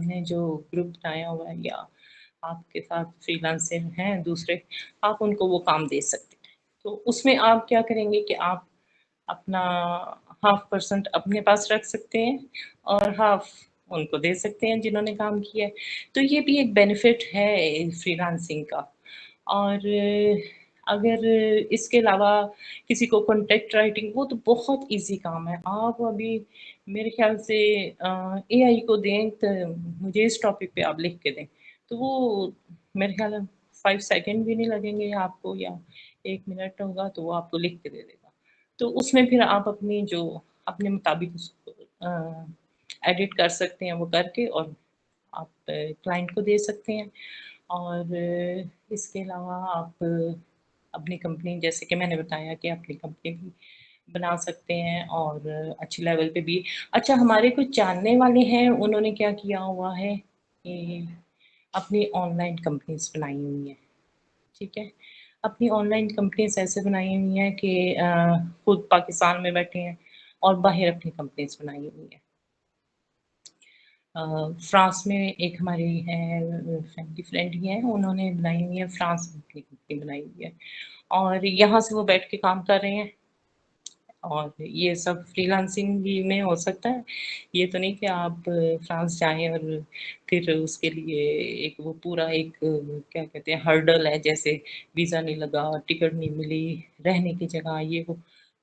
نے جو گروپ بنایا ہوا ہے یا آپ کے ساتھ فری لانسر ہیں دوسرے آپ ان کو وہ کام دے سکتے ہیں. تو اس میں آپ کیا کریں گے کہ آپ اپنا 0.5% اپنے پاس رکھ سکتے ہیں اور 1/2 ان کو دے سکتے ہیں جنہوں نے کام کیا ہے. تو یہ بھی ایک بینیفٹ ہے فری لانسنگ کا. اور اگر اس کے علاوہ کسی کو کانٹیکٹ رائٹنگ وہ تو بہت ایزی کام ہے. آپ ابھی میرے خیال سے اے آئی کو دیں تو مجھے اس ٹاپک پہ آپ لکھ کے دیں تو وہ میرے خیال 5 سیکنڈ بھی نہیں لگیں گے آپ کو یا 1 منٹ ہوگا تو وہ آپ کو لکھ کے دے دے گا. تو اس میں پھر آپ اپنی جو اپنے مطابق اس کو ایڈٹ کر سکتے ہیں وہ کر کے اور آپ کلائنٹ کو دے سکتے ہیں. اور اس کے علاوہ آپ اپنی کمپنی جیسے کہ میں نے بتایا کہ اپنی کمپنی بھی بنا سکتے ہیں اور اچھی لیول پہ بھی. اچھا ہمارے کچھ جاننے والے ہیں انہوں نے کیا کیا ہوا ہے کہ اپنی آن لائن کمپنیز بنائی ہوئی ہیں. ٹھیک ہے اپنی آن لائن کمپنیز ایسے بنائی ہوئی ہیں کہ خود پاکستان میں بیٹھے ہیں اور باہر اپنی کمپنیز بنائی ہوئی ہیں. فرانس میں ایک ہماری ہے فیملی فرینڈ ہی ہیں انہوں نے بنائی ہوئی ہے فرانس میں اپنی کمپنی بنائی ہوئی ہے اور یہاں سے وہ بیٹھ کے کام کر رہے ہیں اور یہ سب فری لانسنگ ہی میں ہو سکتا ہے. یہ تو نہیں کہ آپ فرانس جائیں اور پھر اس کے لیے ایک وہ پورا ایک کیا کہتے ہیں ہرڈل ہے، جیسے ویزا نہیں لگا، ٹکٹ نہیں ملی، رہنے کی جگہ یہ وہ.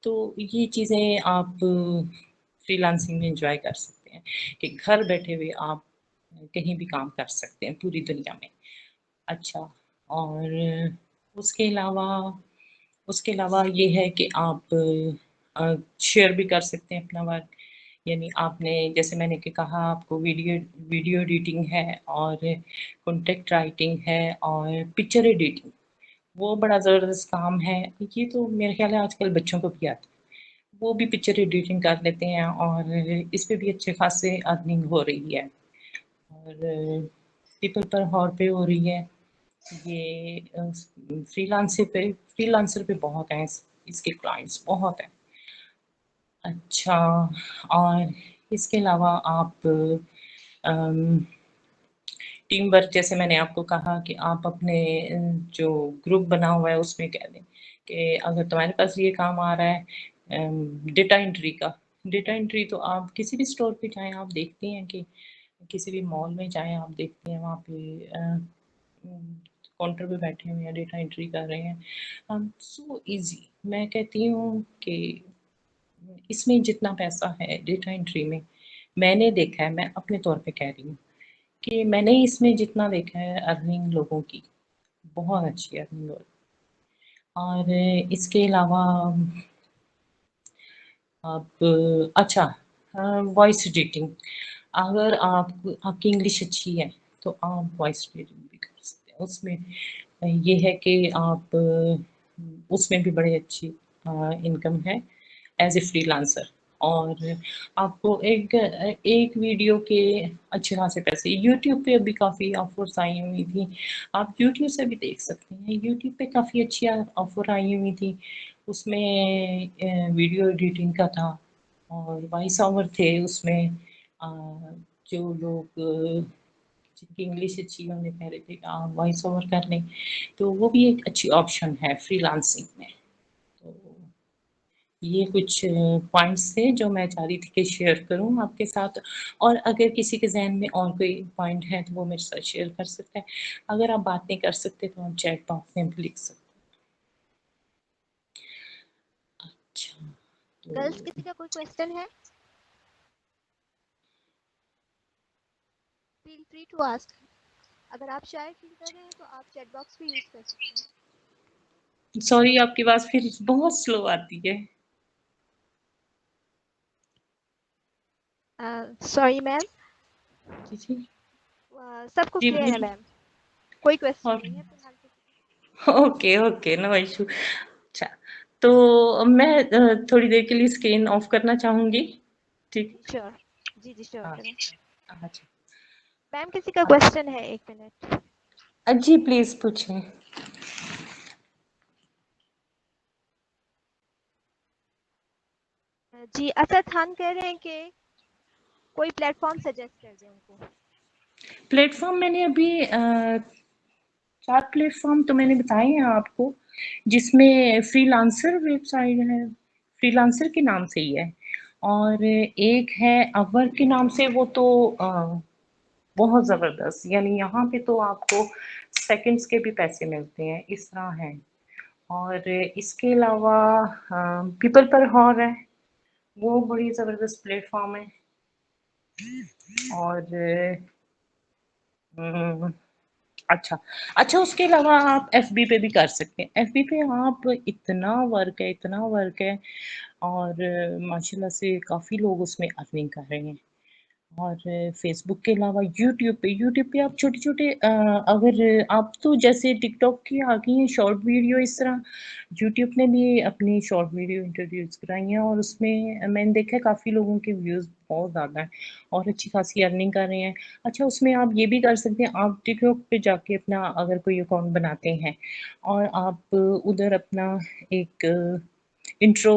تو یہ چیزیں آپ فری لانسنگ میں انجوائے کر سکتے ہیں کہ گھر بیٹھے ہوئے آپ کہیں بھی کام کر سکتے ہیں پوری دنیا میں. اچھا، اور اس کے علاوہ یہ ہے کہ آپ شیئر بھی کر سکتے ہیں اپنا ورک. یعنی آپ نے جیسے میں نے کہا آپ کو ویڈیو ایڈیٹنگ ہے اور کنٹیکٹ رائٹنگ ہے اور پکچر ایڈیٹنگ، وہ بڑا زبردست کام ہے. یہ تو میرے خیال ہے آج کل بچوں کو بھی آتا ہے، وہ بھی پکچر ایڈیٹنگ کر لیتے ہیں اور اس پہ بھی اچھے خاصے ارننگ ہو رہی ہے. اور پیپل پر ہور پہ ہو رہی ہے. یہ فری لانسر پہ بہت ہیں، اس کے کلائنٹس بہت ہیں. اچھا، اور اس کے علاوہ آپ ٹیم ورک، جیسے میں نے آپ کو کہا کہ آپ اپنے جو گروپ بنا ہوا ہے اس میں کہہ دیں کہ اگر تمہارے پاس یہ کام آ رہا ہے ڈیٹا انٹری کا. ڈیٹا انٹری تو آپ کسی بھی اسٹور پہ جائیں آپ دیکھتے ہیں کہ کسی بھی مال میں جائیں آپ دیکھتے ہیں وہاں پہ کاؤنٹر پہ بیٹھے ہوئے ہیں ڈیٹا انٹری کر رہے ہیں. So easy. میں کہتی ہوں کہ اس میں جتنا پیسہ ہے ڈیٹا انٹری میں نے دیکھا ہے، میں اپنے طور پہ کہہ رہی ہوں کہ میں نے اس میں جتنا دیکھا ہے ارننگ لوگوں کی بہت اچھی ارننگ لوگ. اور اس کے علاوہ آپ اچھا وائس ایڈیٹنگ، اگر آپ کی انگلش اچھی ہے تو آپ وائس ایڈیٹنگ بھی کر سکتے ہیں. اس میں یہ ہے کہ آپ اس میں بھی بڑی اچھی انکم ہے ایز اے فری لانسر. اور آپ کو ایک ویڈیو کے اچھے خاصے پیسے یوٹیوب پہ ابھی کافی آفرس آئی ہوئی تھی، آپ یوٹیوب سے بھی دیکھ سکتے ہیں. یوٹیوب پہ کافی اچھی آفر آئی ہوئی تھی، اس میں ویڈیو ایڈیٹنگ کا تھا اور وائس اوور تھے اس میں. جو لوگ جن کی انگلش اچھی ہے انہیں کہہ رہے تھے کہ آپ وائس اوور کر لیں، تو وہ بھی ایک اچھی آپشن ہے فری لانسنگ میں. تو یہ کچھ پوائنٹس تھے جو میں چاہ رہی تھی کہ شیئر کروں آپ کے ساتھ. اور اگر کسی کے ذہن میں اور کوئی پوائنٹ ہے تو وہ میرے ساتھ شیئر کر سکتا ہے. اگر آپ بات نہیں کر سکتے تو آپ چیٹ باکس میں بھی لکھ سکتے. اچھا، تو
گرلس کسی کا کوئی کوشچن ہے؟ Feel free to ask. اگر آپ شائع فیل کر رہے ہیں تو آپ چیٹ باکس بھی یوز کر سکتے ہیں.
سوری آپ کی آواز پھر بہت سلو آتی ہے.
سوری میم،
جی جی
سب کو
جی
کلیئر ہے
بولیے.
میم، کوئی کوشچن
اور
نہیں ہے فی الحال کسی کا.
Okay okay, no issue. اچھا، تو میں تھوڑی دیر کے لیے اسکرین آف کرنا چاہوں گی. ٹھیک
جی شیور. جی جی شیور
ہے.
کریں.
اچھا
میم کسی کا کوشچن ہے؟ ایک منٹ.
جی پلیز پوچھیں.
جی اسد خان کہہ رہے ہیں کہ کوئی پلیٹ فارم سجیسٹ کر دیں ان کو.
پلیٹ فارم میں نے ابھی 4 پلیٹ فارم تو میں نے بتائے ہیں آپ کو، جس میں فری لانسر ویب سائٹ ہے، فری لانسر کے نام سے ہی ہے. اور ایک ہے اور کے نام سے، وہ تو بہت زبردست، یعنی یہاں پہ تو آپ کو سیکنڈس کے بھی پیسے ملتے ہیں، اس طرح ہے. اور اس کے علاوہ پیپل پر ہور ہے، وہ بڑی زبردست پلیٹ فارم ہے. اور اچھا اچھا، اس کے علاوہ آپ ایف بی پہ بھی کر سکتے ہیں. ایف بی پہ آپ اتنا ورک ہے اتنا ورک ہے، اور ماشاء اللہ سے کافی لوگ اس میں ارننگ کر رہے ہیں. اور فیس بک کے علاوہ یوٹیوب پہ آپ چھوٹے چھوٹے اگر آپ تو جیسے ٹک ٹاک کی آ گئی ہیں شارٹ ویڈیو، اس طرح یوٹیوب نے بھی اپنی شارٹ ویڈیو انٹروڈیوس کرائی ہیں، اور اس میں نے دیکھا کافی لوگوں کے ویوز بہت زیادہ ہیں اور اچھی خاصی ارننگ کر رہے ہیں. اچھا، اس میں آپ یہ بھی کر سکتے ہیں، آپ ٹک ٹاک پہ جا کے اپنا اگر کوئی اکاؤنٹ بناتے ہیں اور آپ ادھر اپنا ایک انٹرو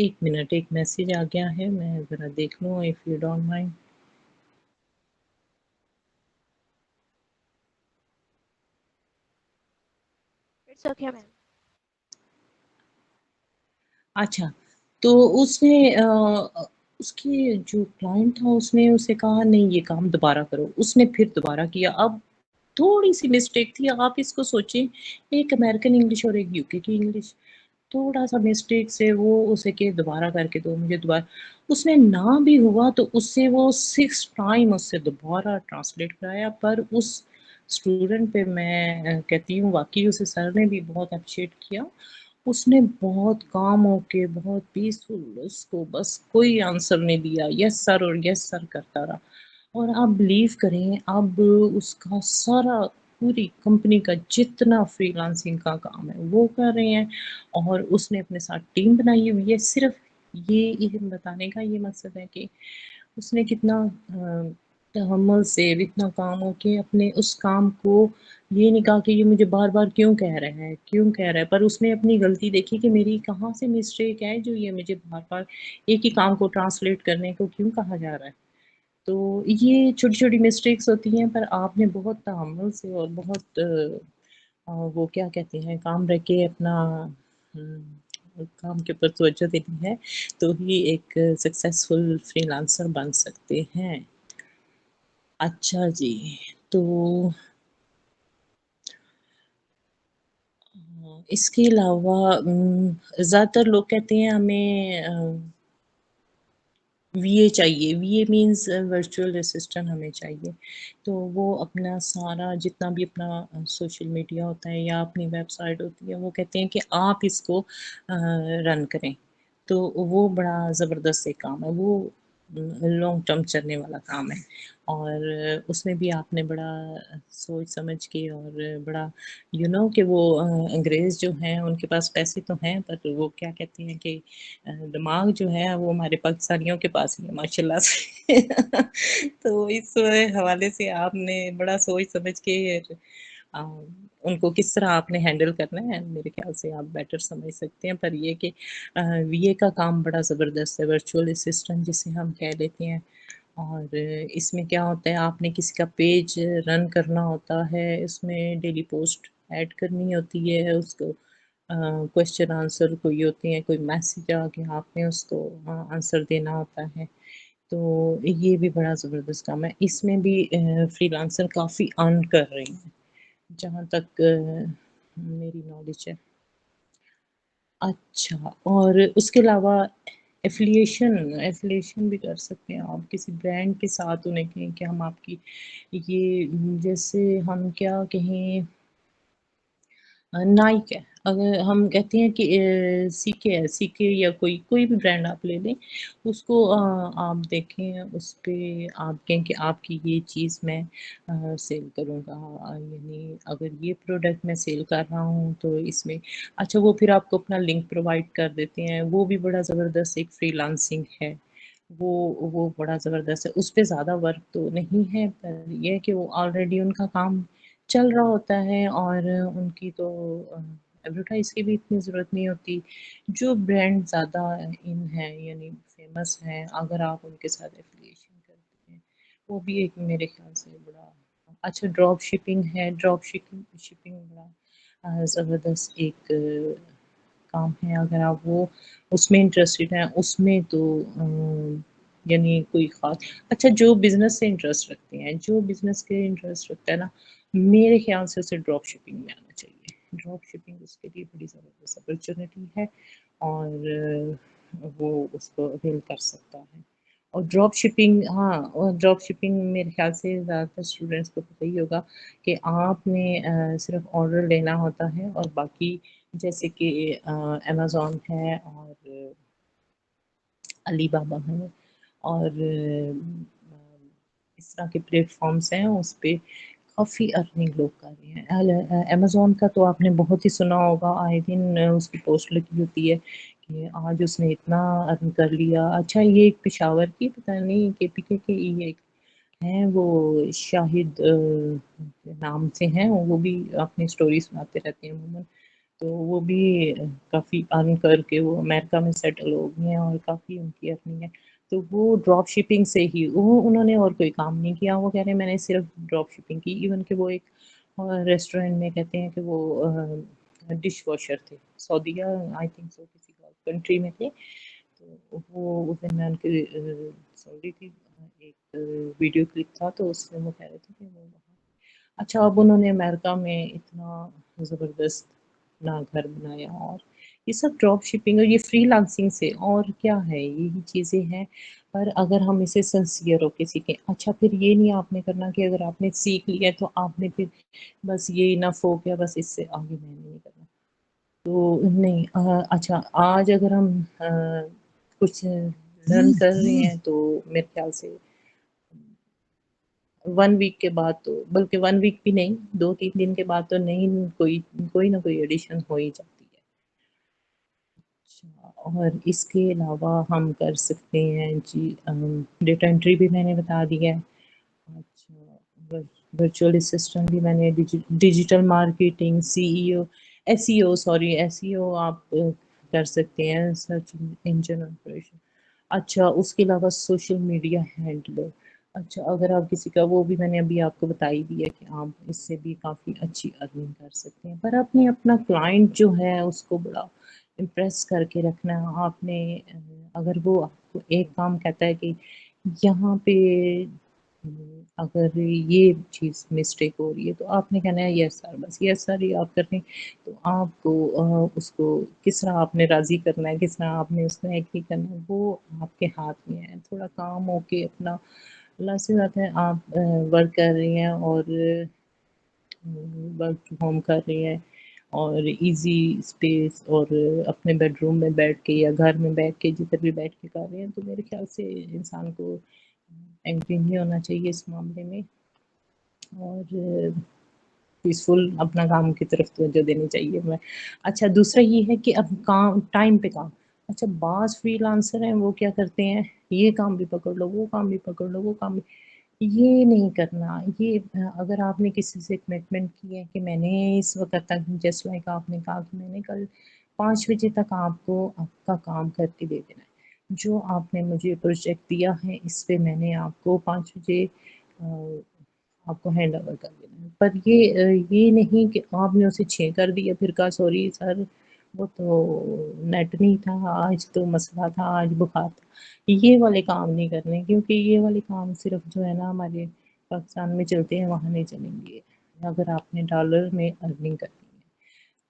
ایک منٹ، ایک میسج آ گیا ہے، میں ذرا دیکھ لوں if you don't mind.
It's okay ma'am.
اچھا، تو اس نے اس کی جو کلائنٹ تھا اس نے اسے کہا نہیں یہ کام دوبارہ کرو، اس نے پھر دوبارہ کیا. اب تھوڑی سی مسٹیک تھی، آپ اس کو سوچیں ایک امریکن انگلش اور ایک یوکے کی انگلش، تھوڑا سا مسٹیک سے وہ اسے کہ دوبارہ کر کے دو مجھے دوبارہ. اس نے نہ بھی ہوا تو اس سے وہ 6 ٹائم اس سے دوبارہ ٹرانسلیٹ کرایا. پر اس اسٹوڈنٹ پہ میں کہتی ہوں واقعی اسے سر نے بھی بہت اپریشیٹ کیا. اس نے بہت کام ہو کے بہت پیسفل اس کو بس کوئی آنسر نہیں دیا، یس سر اور یس سر کرتا رہا. اور آپ بلیو کریں اب اس کا سارا پوری کمپنی کا جتنا فری لانسنگ کا کام ہے وہ کر رہے ہیں. اور اس نے اپنے ساتھ ٹیم بنائی ہوئی ہے. صرف یہ بتانے کا یہ مقصد ہے کہ اس نے کتنا تحمل سے اتنا کام ہو کے اپنے اس کام کو یہ نہیں کہا کہ یہ مجھے بار بار کیوں کہہ رہا ہے کیوں کہہ رہا ہے، پر اس نے اپنی غلطی دیکھی کہ میری کہاں سے مسٹیک ہے جو یہ مجھے بار بار ایک ہی کام کو ٹرانسلیٹ کرنے کو کیوں کہا جا رہا ہے. تو یہ چھوٹی چھوٹی مسٹیکس ہوتی ہیں، پر آپ نے بہت تحمل سے اور بہت وہ کیا کہتے ہیں کام رہ کے اپنا کام کے اوپر توجہ دینی ہے تو ہی ایک سکسیسفل فری لانسر بن سکتے ہیں. اچھا جی، تو اس کے علاوہ زیادہ تر لوگ کہتے ہیں ہمیں وی اے چاہیے. وی اے مینس ورچوئل اسسٹنٹ ہمیں چاہیے. تو وہ اپنا سارا جتنا بھی اپنا سوشل میڈیا ہوتا ہے یا اپنی ویب سائٹ ہوتی ہے وہ کہتے ہیں کہ آپ اس کو رن کریں. تو وہ بڑا زبردست ایک کام ہے، وہ لانگ ٹرم چلنے والا کام ہے. اور اس میں بھی آپ نے بڑا سوچ سمجھ کے اور بڑا کہ وہ انگریز جو ہیں ان کے پاس پیسے تو ہیں پر وہ کیا کہتے ہیں کہ دماغ جو ہے وہ ہمارے پاکستانیوں کے پاس ہی ہے ماشاء اللہ سے. تو اس حوالے سے آپ نے بڑا سوچ سمجھ کے ان کو کس طرح آپ نے ہینڈل کرنا ہے میرے خیال سے آپ بیٹر سمجھ سکتے ہیں. پر یہ کہ وی اے کا کام بڑا زبردست ہے، ورچوئل اسسٹنٹ جسے ہم کہہ لیتے ہیں. اور اس میں کیا ہوتا ہے آپ نے کسی کا پیج رن کرنا ہوتا ہے، اس میں ڈیلی پوسٹ ایڈ کرنی ہوتی ہے، اس کو کوشچن آنسر کوئی ہوتے ہیں، کوئی میسج آ کے آپ نے اس کو آنسر دینا ہوتا ہے. تو یہ بھی بڑا زبردست کام ہے. اس میں بھی فری لانسر کافی ارن کر رہے ہیں جہاں تک میری نالج ہے. اچھا، اور اس کے علاوہ ایفلیشن بھی کر سکتے ہیں آپ کسی برانڈ کے ساتھ انہیں کہیں کہ ہم آپ کی یہ جیسے ہم کیا کہیں نائک ہے، اگر ہم کہتے ہیں کہ سی کے ہے، سی کے یا کوئی بھی برانڈ آپ لے لیں اس کو آپ دیکھیں اس پہ آپ کہیں کہ آپ کی یہ چیز میں سیل کروں گا، یعنی اگر یہ پروڈکٹ میں سیل کر رہا ہوں تو اس میں اچھا وہ پھر آپ کو اپنا لنک پرووائڈ کر دیتے ہیں. وہ بھی بڑا زبردست ایک فری لانسنگ ہے. وہ بڑا زبردست ہے. اس پہ زیادہ ورک تو نہیں ہے پر یہ کہ وہ آلریڈی ان کا کام چل رہا ہوتا ہے اور ان کی تو ایڈورٹائز کی بھی اتنی ضرورت نہیں ہوتی. جو برانڈ زیادہ ان ہے یعنی فیمس ہیں اگر آپ ان کے ساتھ ایفیلیشن کرتے ہیں وہ بھی ایک میرے خیال سے بڑا اچھا. ڈراپ شپنگ ہے، ڈراپ شپنگ بڑا زبردست ایک کام ہے. اگر آپ وہ اس میں انٹرسٹڈ ہیں اس میں تو یعنی کوئی خاص اچھا جو بزنس سے انٹرسٹ رکھتے ہیں، جو بزنس کے انٹرسٹ رکھتا ہے نا میرے خیال سے اسے ڈراپ شپنگ میں آنا چاہیے. ڈراپ شپنگ اس کے لیے بڑی زبردست اپرچونیٹی ہے اور وہ اس کو اویل کر سکتا ہے. اور ڈراپ شپنگ اور ڈراپ شپنگ میرے خیال سے زیادہ تر اسٹوڈینٹس کو پتہ ہی ہوگا کہ آپ نے صرف آڈر لینا ہوتا ہے اور باقی جیسے کہ امیزون ہے اور علی بابا ہے اور اس طرح کے پلیٹ فارمس ہیں اس پہ کافی ارننگ لوگ کر رہے ہیں. امیزون کا تو آپ نے بہت ہی سنا ہوگا، آئے دن اس کی پوسٹ لگی ہوتی ہے کہ آج اس نے اتنا ارن کر لیا. اچھا یہ ایک پشاور کی پتہ نہیں کے پی کے ایک ہیں وہ شاہد نام سے ہیں، وہ بھی اپنی اسٹوری سناتے رہتے ہیں عموماً. تو وہ بھی کافی ارن کر کے وہ امریکہ میں سیٹل ہو گئے ہیں اور کافی ان کی ارننگ ہے. تو وہ ڈراپ شپنگ سے ہی انہوں نے اور کوئی کام نہیں کیا. وہ کہہ رہے ہیں میں نے صرف ڈراپ شپنگ کی. ایون کہ وہ ایک ریسٹورینٹ میں کہتے ہیں کہ وہ ڈش واشر تھے. سعودیہ آئی تھنک سو کسی کنٹری میں تھے. تو وہ اس دن میں ان کی سن رہی تھی ایک ویڈیو کلپ تھا. تو اس میں وہ کہہ رہے تھے کہ وہ اچھا اب انہوں نے امریکہ میں اتنا زبردست اپنا گھر بنایا. اور یہ سب ڈراپ شپنگ اور یہ فری لانسنگ سے اور کیا ہے یہی چیزیں ہیں. پر اگر ہم اسے سنسیئر ہو کے سیکھیں. اچھا پھر یہ نہیں آپ نے کرنا کہ اگر آپ نے سیکھ لیا تو آپ نے پھر بس یہ انف ہو گیا بس اس سے آگے میں نہیں کرنا. تو نہیں اچھا آج اگر ہم کچھ لرن کر رہے ہیں تو میرے خیال سے 1 ویک کے بعد تو بلکہ 1 ویک بھی نہیں 2-3 دن کے بعد تو نہیں کوئی نہ کوئی ایڈیشن ہو ہی جاتی ہے. اچھا اور اس کے علاوہ ہم کر سکتے ہیں جی ڈیٹا انٹری بھی میں نے بتا دیا ہے. اچھا ورچوئل اسسٹنٹ بھی میں نے ڈیجیٹل مارکیٹنگ ایس ای او آپ کر سکتے ہیں سرچ انجن آپریشن. اچھا اس کے علاوہ سوشل میڈیا ہینڈلر. اچھا اگر آپ کسی کا وہ بھی میں نے ابھی آپ کو بتا ہی دیا کہ آپ اس سے بھی کافی اچھی ارننگ کر سکتے ہیں. پر اپنی اپنا کلائنٹ جو ہے اس کو بڑا امپریس کر کے رکھنا. آپ نے اگر وہ آپ کو ایک کام کہتا ہے کہ یہاں پہ اگر یہ چیز مسٹیک ہو رہی ہے تو آپ نے کہنا ہے یس سر بس یس سر یہ آپ کر رہیں. تو آپ کو اس کو کس طرح آپ نے راضی کرنا ہے کس طرح آپ نے اس میں ایگری کرنا ہے وہ آپ کے ہاتھ میں ہے. تھوڑا کام ہو کے اپنا اللہ سے بات ہے آپ ورک کر رہی ہیں اور ورک ہوم کر رہی ہیں اور ایزی اسپیس اور اپنے بیڈ روم میں بیٹھ کے یا گھر میں بیٹھ کے جدھر بھی بیٹھ کے کر رہے ہیں تو میرے خیال سے انسان کو اینگری نہیں ہونا چاہیے اس معاملے میں. اور پیسفل اپنا کام کی طرف توجہ دینی چاہیے. میں اچھا دوسرا یہ ہے کہ اب کام ٹائم پہ کام. اچھا بعض فری لانسر ہیں وہ کیا کرتے ہیں یہ کام بھی پکڑ لو وہ کام بھی پکڑ لو وہ کام بھی. یہ نہیں کرنا. یہ اگر آپ نے کسی سے کمٹمنٹ کی ہے کہ میں نے اس وقت تک جسٹ لائک آپ نے کہا کہ میں نے کل 5 بجے تک آپ کو آپ کا کام کر کے دے دینا ہے. جو آپ نے مجھے پروجیکٹ دیا ہے اس پہ میں نے آپ کو 5 بجے آپ کو ہینڈ اوور کر دینا ہے. پر یہ نہیں کہ آپ نے اسے 6 کر دیا پھر کہا سوری سر وہ تو نیٹ نہیں تھا آج تو مسئلہ تھا آج بخار تھا. یہ والے کام نہیں کرنے کیونکہ یہ والے کام صرف جو ہے نا ہمارے پاکستان میں چلتے ہیں وہاں نہیں چلیں گے اگر آپ نے ڈالر میں ارننگ کرنی ہے.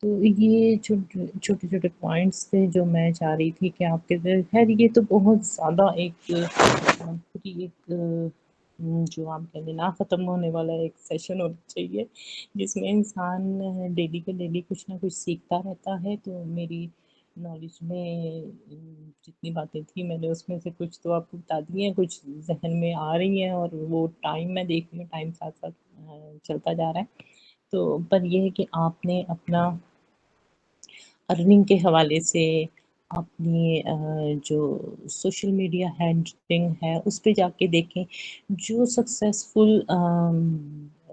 تو یہ چھوٹے چھوٹے پوائنٹس تھے جو میں چاہ رہی تھی کہ آپ کے خیر یہ تو بہت زیادہ ایک جو آپ کہتے نا ختم ہونے والا ایک سیشن ہونا چاہیے جس میں انسان ڈیلی کے ڈیلی کچھ نہ کچھ سیکھتا رہتا ہے. تو میری نالج میں جتنی باتیں تھیں میں نے اس میں سے کچھ تو آپ کو بتا دی ہیں کچھ ذہن میں آ رہی ہیں اور وہ ٹائم میں دیکھ رہی ہوں ٹائم ساتھ ساتھ چلتا جا رہا ہے. تو پر یہ ہے کہ آپ نے اپنا ارننگ کے حوالے سے اپنی جو سوشل میڈیا ہینڈلنگ ہے اس پہ جا کے دیکھیں. جو سکسیزفل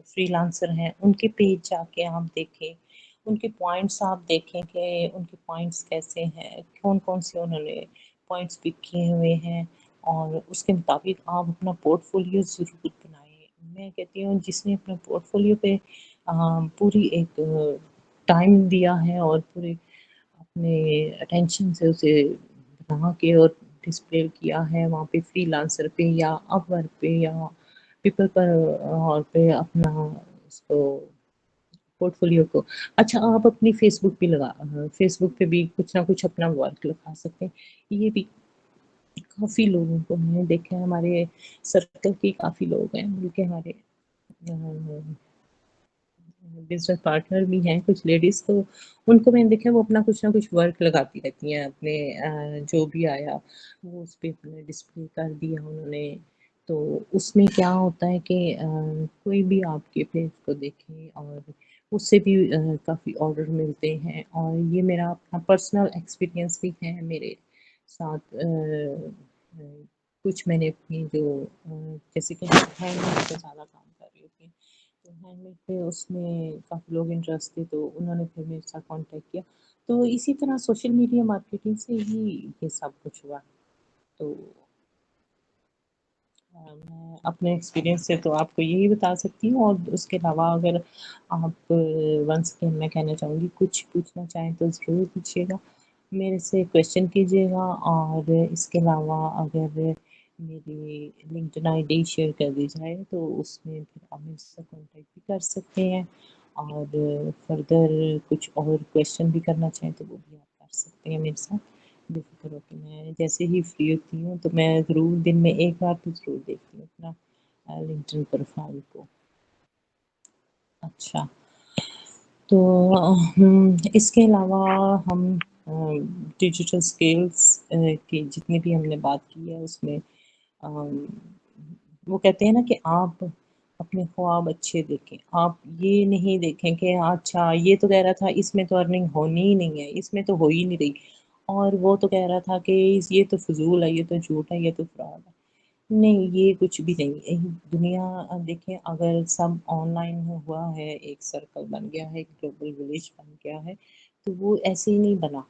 فری لانسر ہیں ان کے پیج جا کے آپ دیکھیں ان کے پوائنٹس آپ دیکھیں کہ ان کے پوائنٹس کیسے ہیں کون کون سے انہوں نے پوائنٹس پک کیے ہوئے ہیں اور اس کے مطابق آپ اپنا پورٹ فولیو ضرور بنائیں. میں کہتی ہوں جس نے اپنے پورٹ فولیو پہ پوری ایک ٹائم دیا ہے اور پورے اپنے اٹینشن سے اسے بنا کے اور ڈسپلے کیا ہے وہاں پہ فری لانسر پہ یا اپ ورک پہ یا پیپل پر اور پہ اپنا اس کو پورٹ فولیو کو. اچھا آپ اپنی فیس بک پہ فیس بک پہ بھی کچھ نہ کچھ اپنا ورک لگا سکتے ہیں. یہ بھی کافی لوگوں کو میں نے دیکھا ہے ہمارے سرکل کے کافی لوگ ہیں بلکہ ہمارے بزنس پارٹنر بھی ہیں کچھ لیڈیز. تو ان کو میں نے دیکھا وہ اپنا کچھ نہ کچھ ورک لگاتی رہتی ہیں اپنے جو بھی آیا وہ اس پہ اپنے ڈسپلے کر دیا انہوں نے. تو اس میں کیا ہوتا ہے کہ کوئی بھی آپ کے پیج کو دیکھے اور اس سے بھی کافی آڈر ملتے ہیں. اور یہ میرا اپنا پرسنل ایکسپیرئنس بھی ہے میرے ساتھ. کچھ میں نے اپنی جو جیسے کہ زیادہ کام کر رہی تھی تو ہینڈ میڈ پہ اس میں کافی لوگ انٹرسٹ تھے تو انہوں نے پھر میرے ساتھ کانٹیکٹ کیا. تو اسی طرح سوشل میڈیا مارکیٹنگ سے ہی یہ سب کچھ ہوا. تو میں اپنے ایکسپیرئنس سے تو آپ کو یہی بتا سکتی ہوں. اور اس کے علاوہ اگر آپ ونس اگین میں کہنا چاہوں گی کچھ پوچھنا چاہیں تو ضرور پوچھیے گا, میرے سے کویشچن کیجیے گا. اور اس کے علاوہ اگر میری لنکڈن آئی ڈی شیئر کر دی جائے تو اس میں پھر آپ میرے سے کانٹیکٹ بھی کر سکتے ہیں. اور فردر کچھ اور کویشچن بھی کرنا چاہیں تو وہ بھی آپ کر سکتے ہیں میرے ساتھ بے فکر ہو کے. میں جیسے ہی فری ہوتی ہوں تو میں ضرور دن میں ایک بار تو ضرور دیکھتی ہوں اپنا لنکڈن پروفائل کو. اچھا, تو اس کے علاوہ ہم ڈیجیٹل اسکلس کی جتنی بھی ہم نے بات کی ہے اس میں وہ کہتے ہیں نا کہ آپ اپنے خواب اچھے دیکھیں. آپ یہ نہیں دیکھیں کہ اچھا یہ تو کہہ رہا تھا اس میں تو ارننگ ہونی ہی نہیں ہے, اس میں تو ہو ہی نہیں رہی, اور وہ تو کہہ رہا تھا کہ یہ تو فضول ہے, یہ تو جھوٹ ہے, یہ تو فراڈ ہے. نہیں, یہ کچھ بھی نہیں. دنیا دیکھیں اگر سب آن لائن ہوا ہے, ایک سرکل بن گیا ہے, ایک گلوبل ولیج بن گیا ہے, تو وہ ایسے ہی نہیں بنا.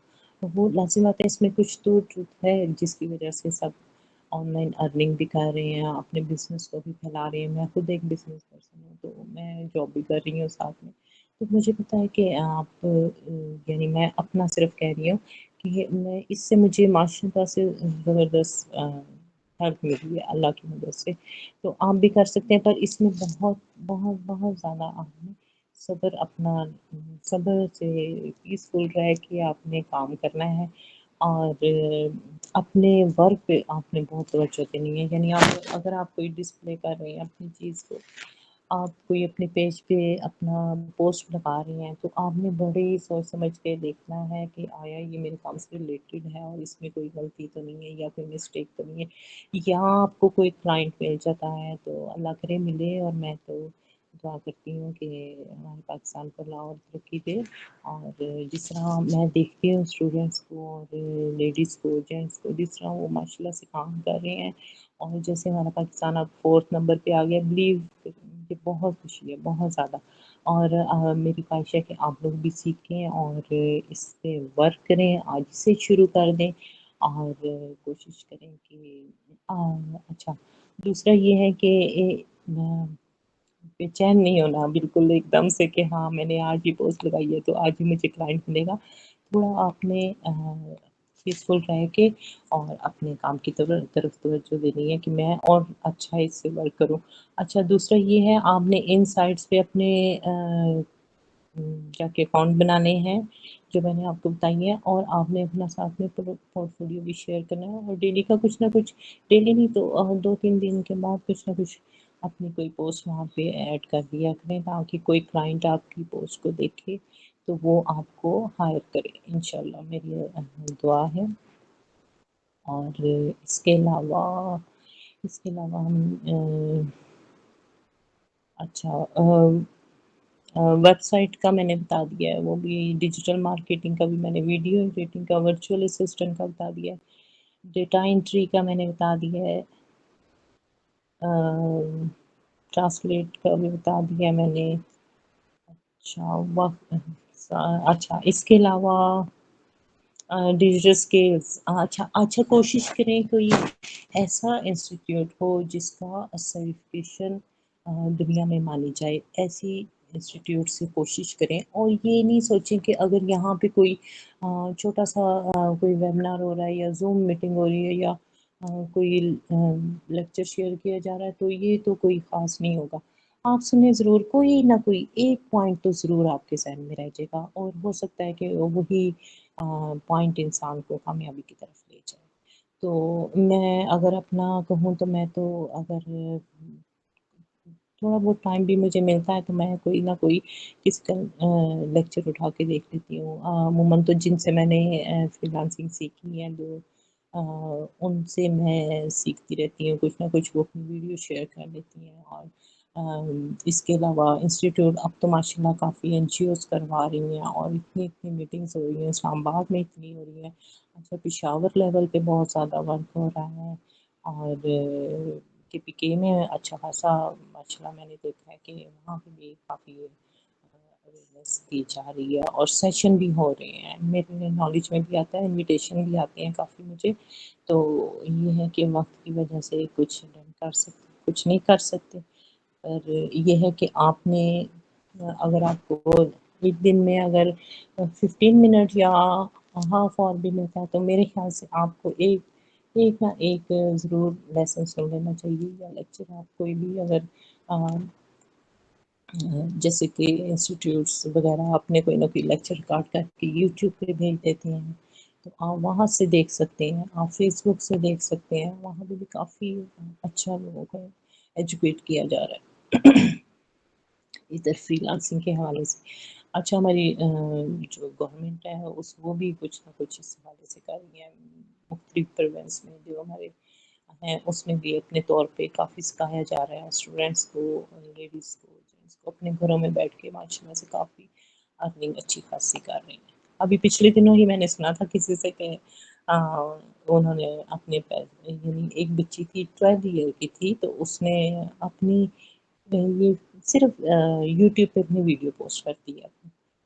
وہ لازم آتا ہے اس میں کچھ تو ٹروتھ ہے جس کی وجہ سے سب آن لائن ارننگ بھی کر رہے ہیں, اپنے بزنس کو بھی پھیلا رہے ہیں. میں خود ایک بزنس پرسن ہوں تو میں جاب بھی کر رہی ہوں ساتھ میں. تو مجھے پتا ہے کہ آپ یعنی میں اپنا صرف کہہ رہی ہوں کہ میں اس سے مجھے معاشی طور سے زبردست ہیلپ ملی ہے اللہ کی مدد سے. تو آپ بھی کر سکتے ہیں, پر اس میں بہت بہت بہت زیادہ آپ نے صبر اپنا صبر سے پیسفل رہ کے آپ نے کام کرنا ہے. اور اپنے ورک پہ آپ نے بہت توجہ دینی ہے. یعنی آپ اگر آپ کوئی ڈسپلے کر رہے ہیں اپنی چیز کو, آپ کوئی اپنے پیج پہ اپنا پوسٹ لگا رہے ہیں, تو آپ نے بڑے سوچ سمجھ کے دیکھنا ہے کہ آیا یہ میرے کام سے ریلیٹڈ ہے اور اس میں کوئی غلطی تو نہیں ہے یا کوئی مسٹیک تو نہیں ہے. یہاں آپ کو کوئی کلائنٹ مل جاتا ہے تو اللہ کرے ملے, اور میں تو دعا کرتی ہوں کہ ہمارے پاکستان کو اللہ اور ترقی دے. اور جس طرح میں دیکھتی ہوں اسٹوڈینٹس کو اور لیڈیز کو جینٹس کو جس طرح وہ ماشاء اللہ سے کام کر رہے ہیں, اور جیسے ہمارا پاکستان اب 4 نمبر پہ آ گیا, بلیو مجھے بہت خوشی ہے, بہت زیادہ. اور میری خواہش ہے کہ آپ لوگ بھی سیکھیں اور اس پہ ورک کریں, آج سے شروع کر دیں اور کوشش کریں کہ اچھا. دوسرا یہ ہے کہ بے چین نہیں ہونا بالکل ایک دم سے کہ ہاں میں نے آج ہی پوسٹ لگائی ہے تو آج ہی مجھے کلائنٹ ملے گا. تھوڑا آپ نے پیسفل رہ کے اور اپنے کام کی طرف توجہ دینی ہے کہ میں اور اچھا اس سے ورک کروں. اچھا, دوسرا یہ ہے آپ نے ان سائٹس پہ اپنے جا کے اکاؤنٹ بنانے ہیں جو میں نے آپ کو بتائی ہے, اور آپ نے اپنا ساتھ میں پورٹ فولیو بھی شیئر کرنا ہے. اور ڈیلی کا کچھ نہ کچھ, ڈیلی نہیں تو 2-3 دن کے بعد کچھ نہ کچھ اپنی کوئی پوسٹ وہاں پہ ایڈ کر دیا کریں تاکہ کوئی کلائنٹ آپ کی پوسٹ کو دیکھے تو وہ آپ کو ہائر کرے, انشاءاللہ میری دعا ہے. اور اس کے علاوہ ہم اچھا ویب سائٹ کا میں نے بتا دیا ہے, وہ بھی ڈیجیٹل مارکیٹنگ کا بھی میں نے ویڈیو ایڈیٹنگ کا ورچوئل اسسٹنٹ کا بتا دیا ہے, ڈیٹا انٹری کا میں نے بتا دیا ہے, ٹرانسلیٹ کا بھی بتا دیا میں نے. اچھا وقت, اچھا اس کے علاوہ ڈیجیٹل اسکلس. اچھا کوشش کریں کوئی ایسا انسٹیٹیوٹ ہو جس کا سرٹیفکیشن دنیا میں مانی جائے, ایسی انسٹیٹیوٹ سے کوشش کریں. اور یہ نہیں سوچیں کہ اگر یہاں پہ کوئی چھوٹا سا کوئی ویمنار ہو رہا ہے یا زوم میٹنگ ہو رہی ہے یا کوئی لیکچر شیئر کیا جا رہا ہے تو یہ تو کوئی خاص نہیں ہوگا. آپ سنیں ضرور, کوئی نہ کوئی ایک پوائنٹ تو ضرور آپ کے ذہن میں رہ جائے گا, اور ہو سکتا ہے کہ وہی پوائنٹ انسان کو کامیابی کی طرف لے جائے. تو میں اگر اپنا کہوں تو میں تو اگر تھوڑا بہت ٹائم بھی مجھے ملتا ہے تو میں کوئی نہ کوئی کسی کا لیکچر اٹھا کے دیکھ لیتی ہوں. عموماً تو جن سے میں نے فری لانسنگ سیکھی ہے جو ان سے میں سیکھتی رہتی ہوں کچھ نہ کچھ, وہ اپنی ویڈیو شیئر کر لیتی ہیں. اور اس کے علاوہ انسٹیٹیوٹ اب تو ماشاء اللہ کافی این جی اوز کروا رہی ہیں, اور اتنی میٹنگس ہو رہی ہیں, اسلام آباد میں اتنی ہو رہی ہیں. اچھا, پشاور لیول پہ بہت زیادہ ورک ہو رہا ہے. اور کے پی کے میں اچھا خاصا ماشاء اللہ میں نے دیکھا ہے کہ وہاں پہ بھی کافی اویئرنیس کی جا رہی ہے اور سیشن بھی ہو رہے ہیں. میرے نالج میں بھی آتا ہے, انویٹیشن بھی آتے ہیں کافی مجھے. تو یہ ہے کہ وقت کی وجہ سے کچھ نہیں کر سکتے, کچھ نہیں کر سکتے. پر یہ ہے کہ آپ نے اگر آپ کو ایک دن میں اگر 15 منٹ یا ہاف آور بھی ملتا ہے تو میرے خیال سے آپ کو ایک نہ ایک ضرور لیسن سن لینا چاہیے, یا لیکچر آپ کوئی بھی اگر جیسے کہ انسٹیٹیوٹس وغیرہ اپنے کوئی نہ کوئی لیکچر ریکارڈ کر کے یوٹیوب پہ بھیج دیتے ہیں, تو آپ وہاں سے دیکھ سکتے ہیں, آپ فیس بک سے دیکھ سکتے ہیں. وہاں پہ بھی کافی اچھا لوگوں کو ایجوکیٹ کیا جا رہا ہے ادھر فری لانسنگ کے حوالے سے. اچھا ہماری جو گورنمنٹ ہے وہ بھی کچھ نہ کچھ اس حوالے سے کر رہی ہے. مختلف پروینس میں جو ہمارے ہیں اس میں بھی اپنے طور پہ کافی سکھایا جا رہا ہے اسٹوڈینٹس کو, لیڈیز کو, جینٹس کو, اپنے گھروں میں بیٹھ کے ماشاء اللہ سے کافی ارننگ اچھی خاصی کر رہی ہیں. ابھی پچھلے دنوں ہی میں نے سنا تھا کسی سے کہ انہوں نے اپنے یعنی ایک بچی تھی 12 ایئر کی تھی, تو اس نے اپنی یہ صرف یوٹیوب پہ اپنی ویڈیو پوسٹ کرتی ہے,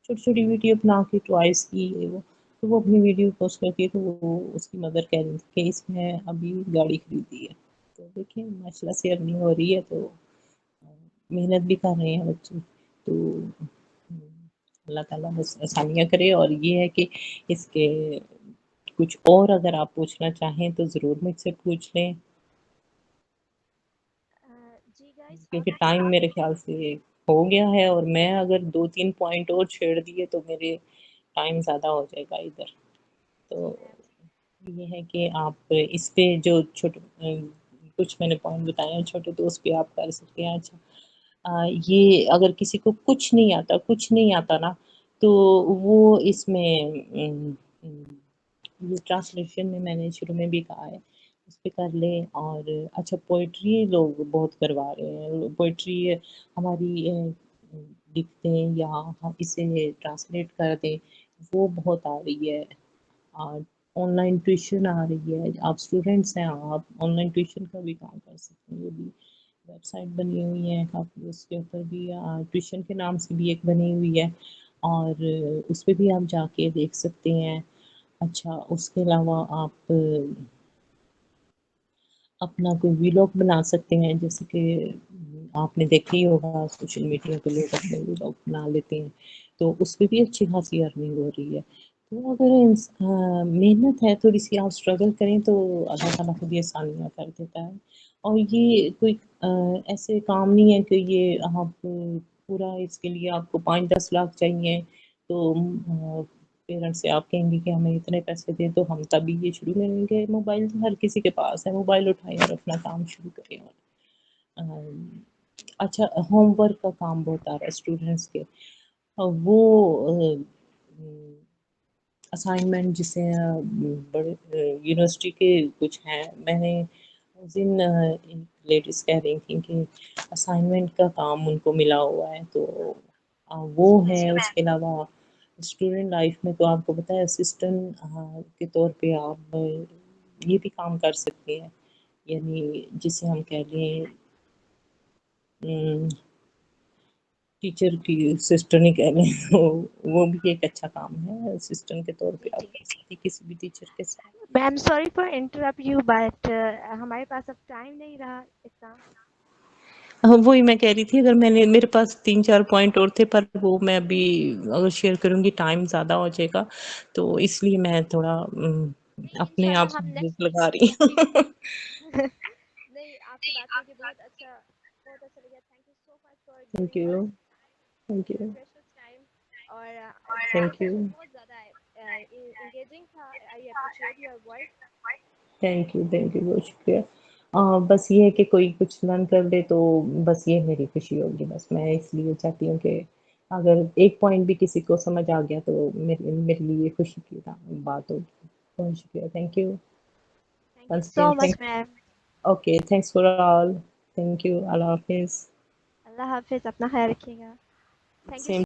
چھوٹی چھوٹی ویڈیو بنا کے ٹوائس کی وہ, تو وہ اپنی ویڈیو پوسٹ کرتی ہے. تو وہ اس کی مدر کہہ رہی تھی کہ اس میں ابھی گاڑی خریدی ہے. تو دیکھیں ماشاء اللہ سے ارننگ ہو رہی ہے, تو محنت بھی کر رہے ہیں بچے. تو اللہ تعالیٰ بس آسانیاں کرے. اور یہ ہے کہ اس کے کچھ اور اگر آپ پوچھنا چاہیں تو ضرور مجھ سے پوچھ لیں,
جی گائز,
کیونکہ
آپ نے
ٹائم میرے خیال سے ہو گیا ہے, اور میں اگر 2-3 پوائنٹ اور چھیڑ دیے تو میرے ٹائم زیادہ ہو جائے گا ادھر.
جی
تو
میم.
یہ ہے کہ آپ اس پہ جو چھوٹے کچھ میں نے پوائنٹ بتایا ہیں چھوٹے, تو اس پہ آپ کر سکتے ہیں. اچھا یہ اگر کسی کو کچھ نہیں آتا نا, تو وہ اس میں یہ ٹرانسلیشن میں نے شروع میں بھی کہا ہے اس پہ کر لیں. اور اچھا پوئٹری لوگ بہت کروا رہے ہیں, پوئٹری ہماری لکھتے ہیں یا ہم اسے ٹرانسلیٹ کر دیں, وہ بہت آ رہی ہے. اور آن لائن ٹیوشن آ رہی ہے, آپ اسٹوڈینٹس ہیں آپ آن لائن ٹیوشن کا بھی کام کر سکتے ہیں. یہ بھی ویب سائٹ بنی ہوئی ہے کافی, اس کے اوپر بھی ٹیوشن کے نام سے بھی ایک بنی ہوئی ہے, اور اس پہ بھی آپ جا کے دیکھ سکتے ہیں. اچھا اس کے علاوہ آپ اپنا کوئی ولاگ بنا سکتے ہیں, جیسے کہ آپ نے دیکھا ہی ہوگا سوشل میڈیا پہ لوگ اپنے ولاگ بنا لیتے ہیں, تو اس پہ بھی اچھی خاصی ارننگ ہو رہی ہے. تو اگر محنت ہے تھوڑی سی, آپ اسٹرگل کریں تو اللہ تعالیٰ خود ہی آسانیاں کر دیتا ہے. اور یہ کوئی ایسے کام نہیں ہے کہ یہ آپ پورا اس کے لیے آپ کو 5-10 لاکھ چاہیے تو پیرنٹس سے آپ کہیں گے کہ ہمیں اتنے پیسے دیں تو ہم تبھی یہ شروع کریں گے. موبائل تو ہر کسی کے پاس ہے, موبائل اٹھائیں اور اپنا کام شروع کریں. اور اچھا ہوم ورک کا کام بہت آ رہا ہے اسٹوڈینٹس کے, وہ اسائنمنٹ جسے بڑے یونیورسٹی کے کچھ ہیں, میں نے اس دن لیڈیز کہہ رہی تھیں کہ اسائنمنٹ کا کام ان کو ملا ہوا ہے. تو وہ
جی
ہے.
میم.
اس کے علاوہ اسٹوڈینٹ لائف میں تو آپ کو پتہ ہے اسسٹنٹ کے طور پہ آپ یہ بھی کام کر سکتے ہیں, یعنی جسے ہم کہہ لیں ٹیچر کی سسٹر نہیں کہہ لیں, وہ بھی ایک اچھا کام ہے اسسٹنٹ کے طور پہ
جی جی
آپ کر سکتے کسی بھی ٹیچر کے ساتھ.
Ma'am, sorry for interrupt you, but ہمارے پاس اب ٹائم نہیں رہا اتنا.
وہی میں کہہ رہی تھی, اگر میں نے میرے پاس 3-4 پوائنٹ اور تھے, پر وہ میں ابھی اگر شیئر کروں گی ٹائم زیادہ ہو جائے گا, تو اس لیے میں تھوڑا
نہیں,
اپنے
انشاء
آپ
اللہ
سے
ہم
بریک
نیکسٹ ویک
لگا رہی ہوں.
نہیں, آپ سے بات کر کے بہت اچھا لگا. Thank you so much for
thank
giving
you,
اس
thank
your
you,
precious time. اور یہ
تھینک یو,
سیشن بہت زیادہ انگیجنگ تھا. I appreciate your work.
Thank you, thank you, بہت شکریہ. بس یہ ہے کہ کوئی کچھ لرن کر دے تو بس یہ میری خوشی ہوگی. بس میں اس لیے چاہتی ہوں کہ اگر ایک پوائنٹ بھی کسی کو سمجھ آ گیا تو میرے لیے خوشی کی بات ہوگی. بہت شکریہ, thank you.
Thank you so much ma'am.
Okay, thanks for all. Thank you, اللہ حافظ.
اللہ حافظ, اپنا خیال رکھیے گا. Thank you.
سیم